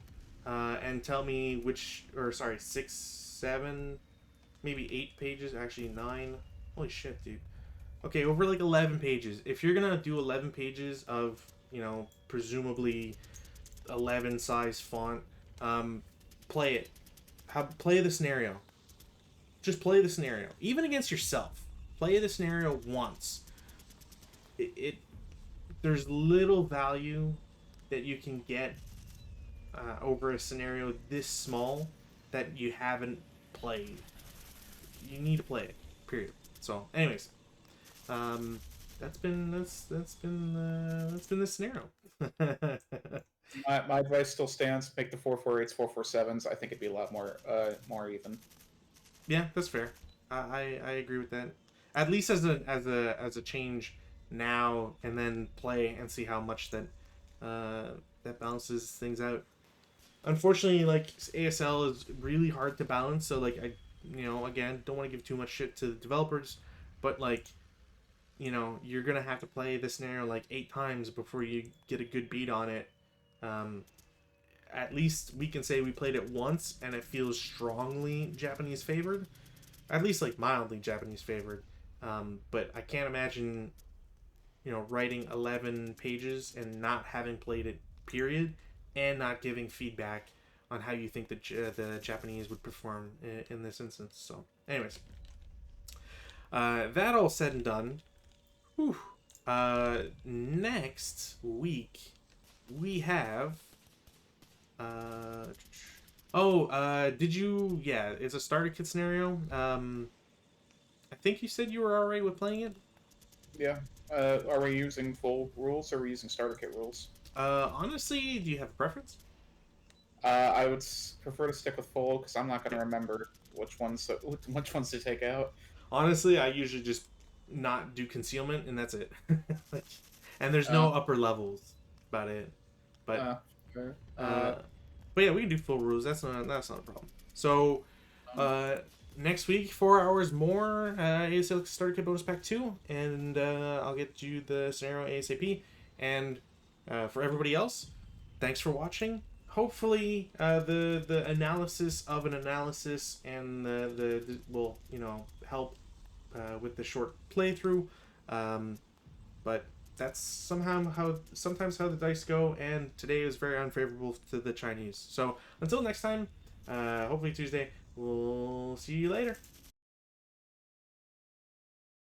and tell me which, or sorry, 6, 7. Maybe 8 pages, actually 9. Holy shit, dude. Okay, over like 11 pages. If you're gonna do 11 pages of, you know, presumably 11 size font, play it. Play the scenario. Just play the scenario. Even against yourself. Play the scenario once. There's little value that you can get over a scenario this small that you haven't played. You need to play it, period. So, anyways, that's been the scenario. My advice still stands: make the 448s 447s. I think it'd be a lot more even. Yeah, that's fair. I agree with that. At least as a change now, and then play and see how much that balances things out. Unfortunately, like, ASL is really hard to balance. So, like, again, don't want to give too much shit to the developers, but, like, you're gonna have to play this scenario like 8 times before you get a good beat on it. At least we can say we played it once and it feels strongly Japanese favored, at least like mildly Japanese favored. But I can't imagine, writing 11 pages and not having played it, period, and not giving feedback on how you think the Japanese would perform in this instance. So, anyways, that all said and done. Whew. Next week we have. Did you? Yeah, it's a starter kit scenario. I think you said you were alright with playing it. Yeah. Are we using full rules or are we using starter kit rules? Honestly, do you have a preference? I would prefer to stick with full because I'm not going to remember which ones to take out. Honestly, I usually just not do concealment and that's it. And there's no upper levels about it. But but yeah, we can do full rules. That's not a problem. So next week, 4 hours more ASL starter kit bonus pack 2, and I'll get you the scenario ASAP. And for everybody else, thanks for watching. Hopefully the analysis of an analysis and the will help with the short playthrough. But that's sometimes how the dice go, and today is very unfavorable to the Chinese. So until next time, hopefully Tuesday, we'll see you later.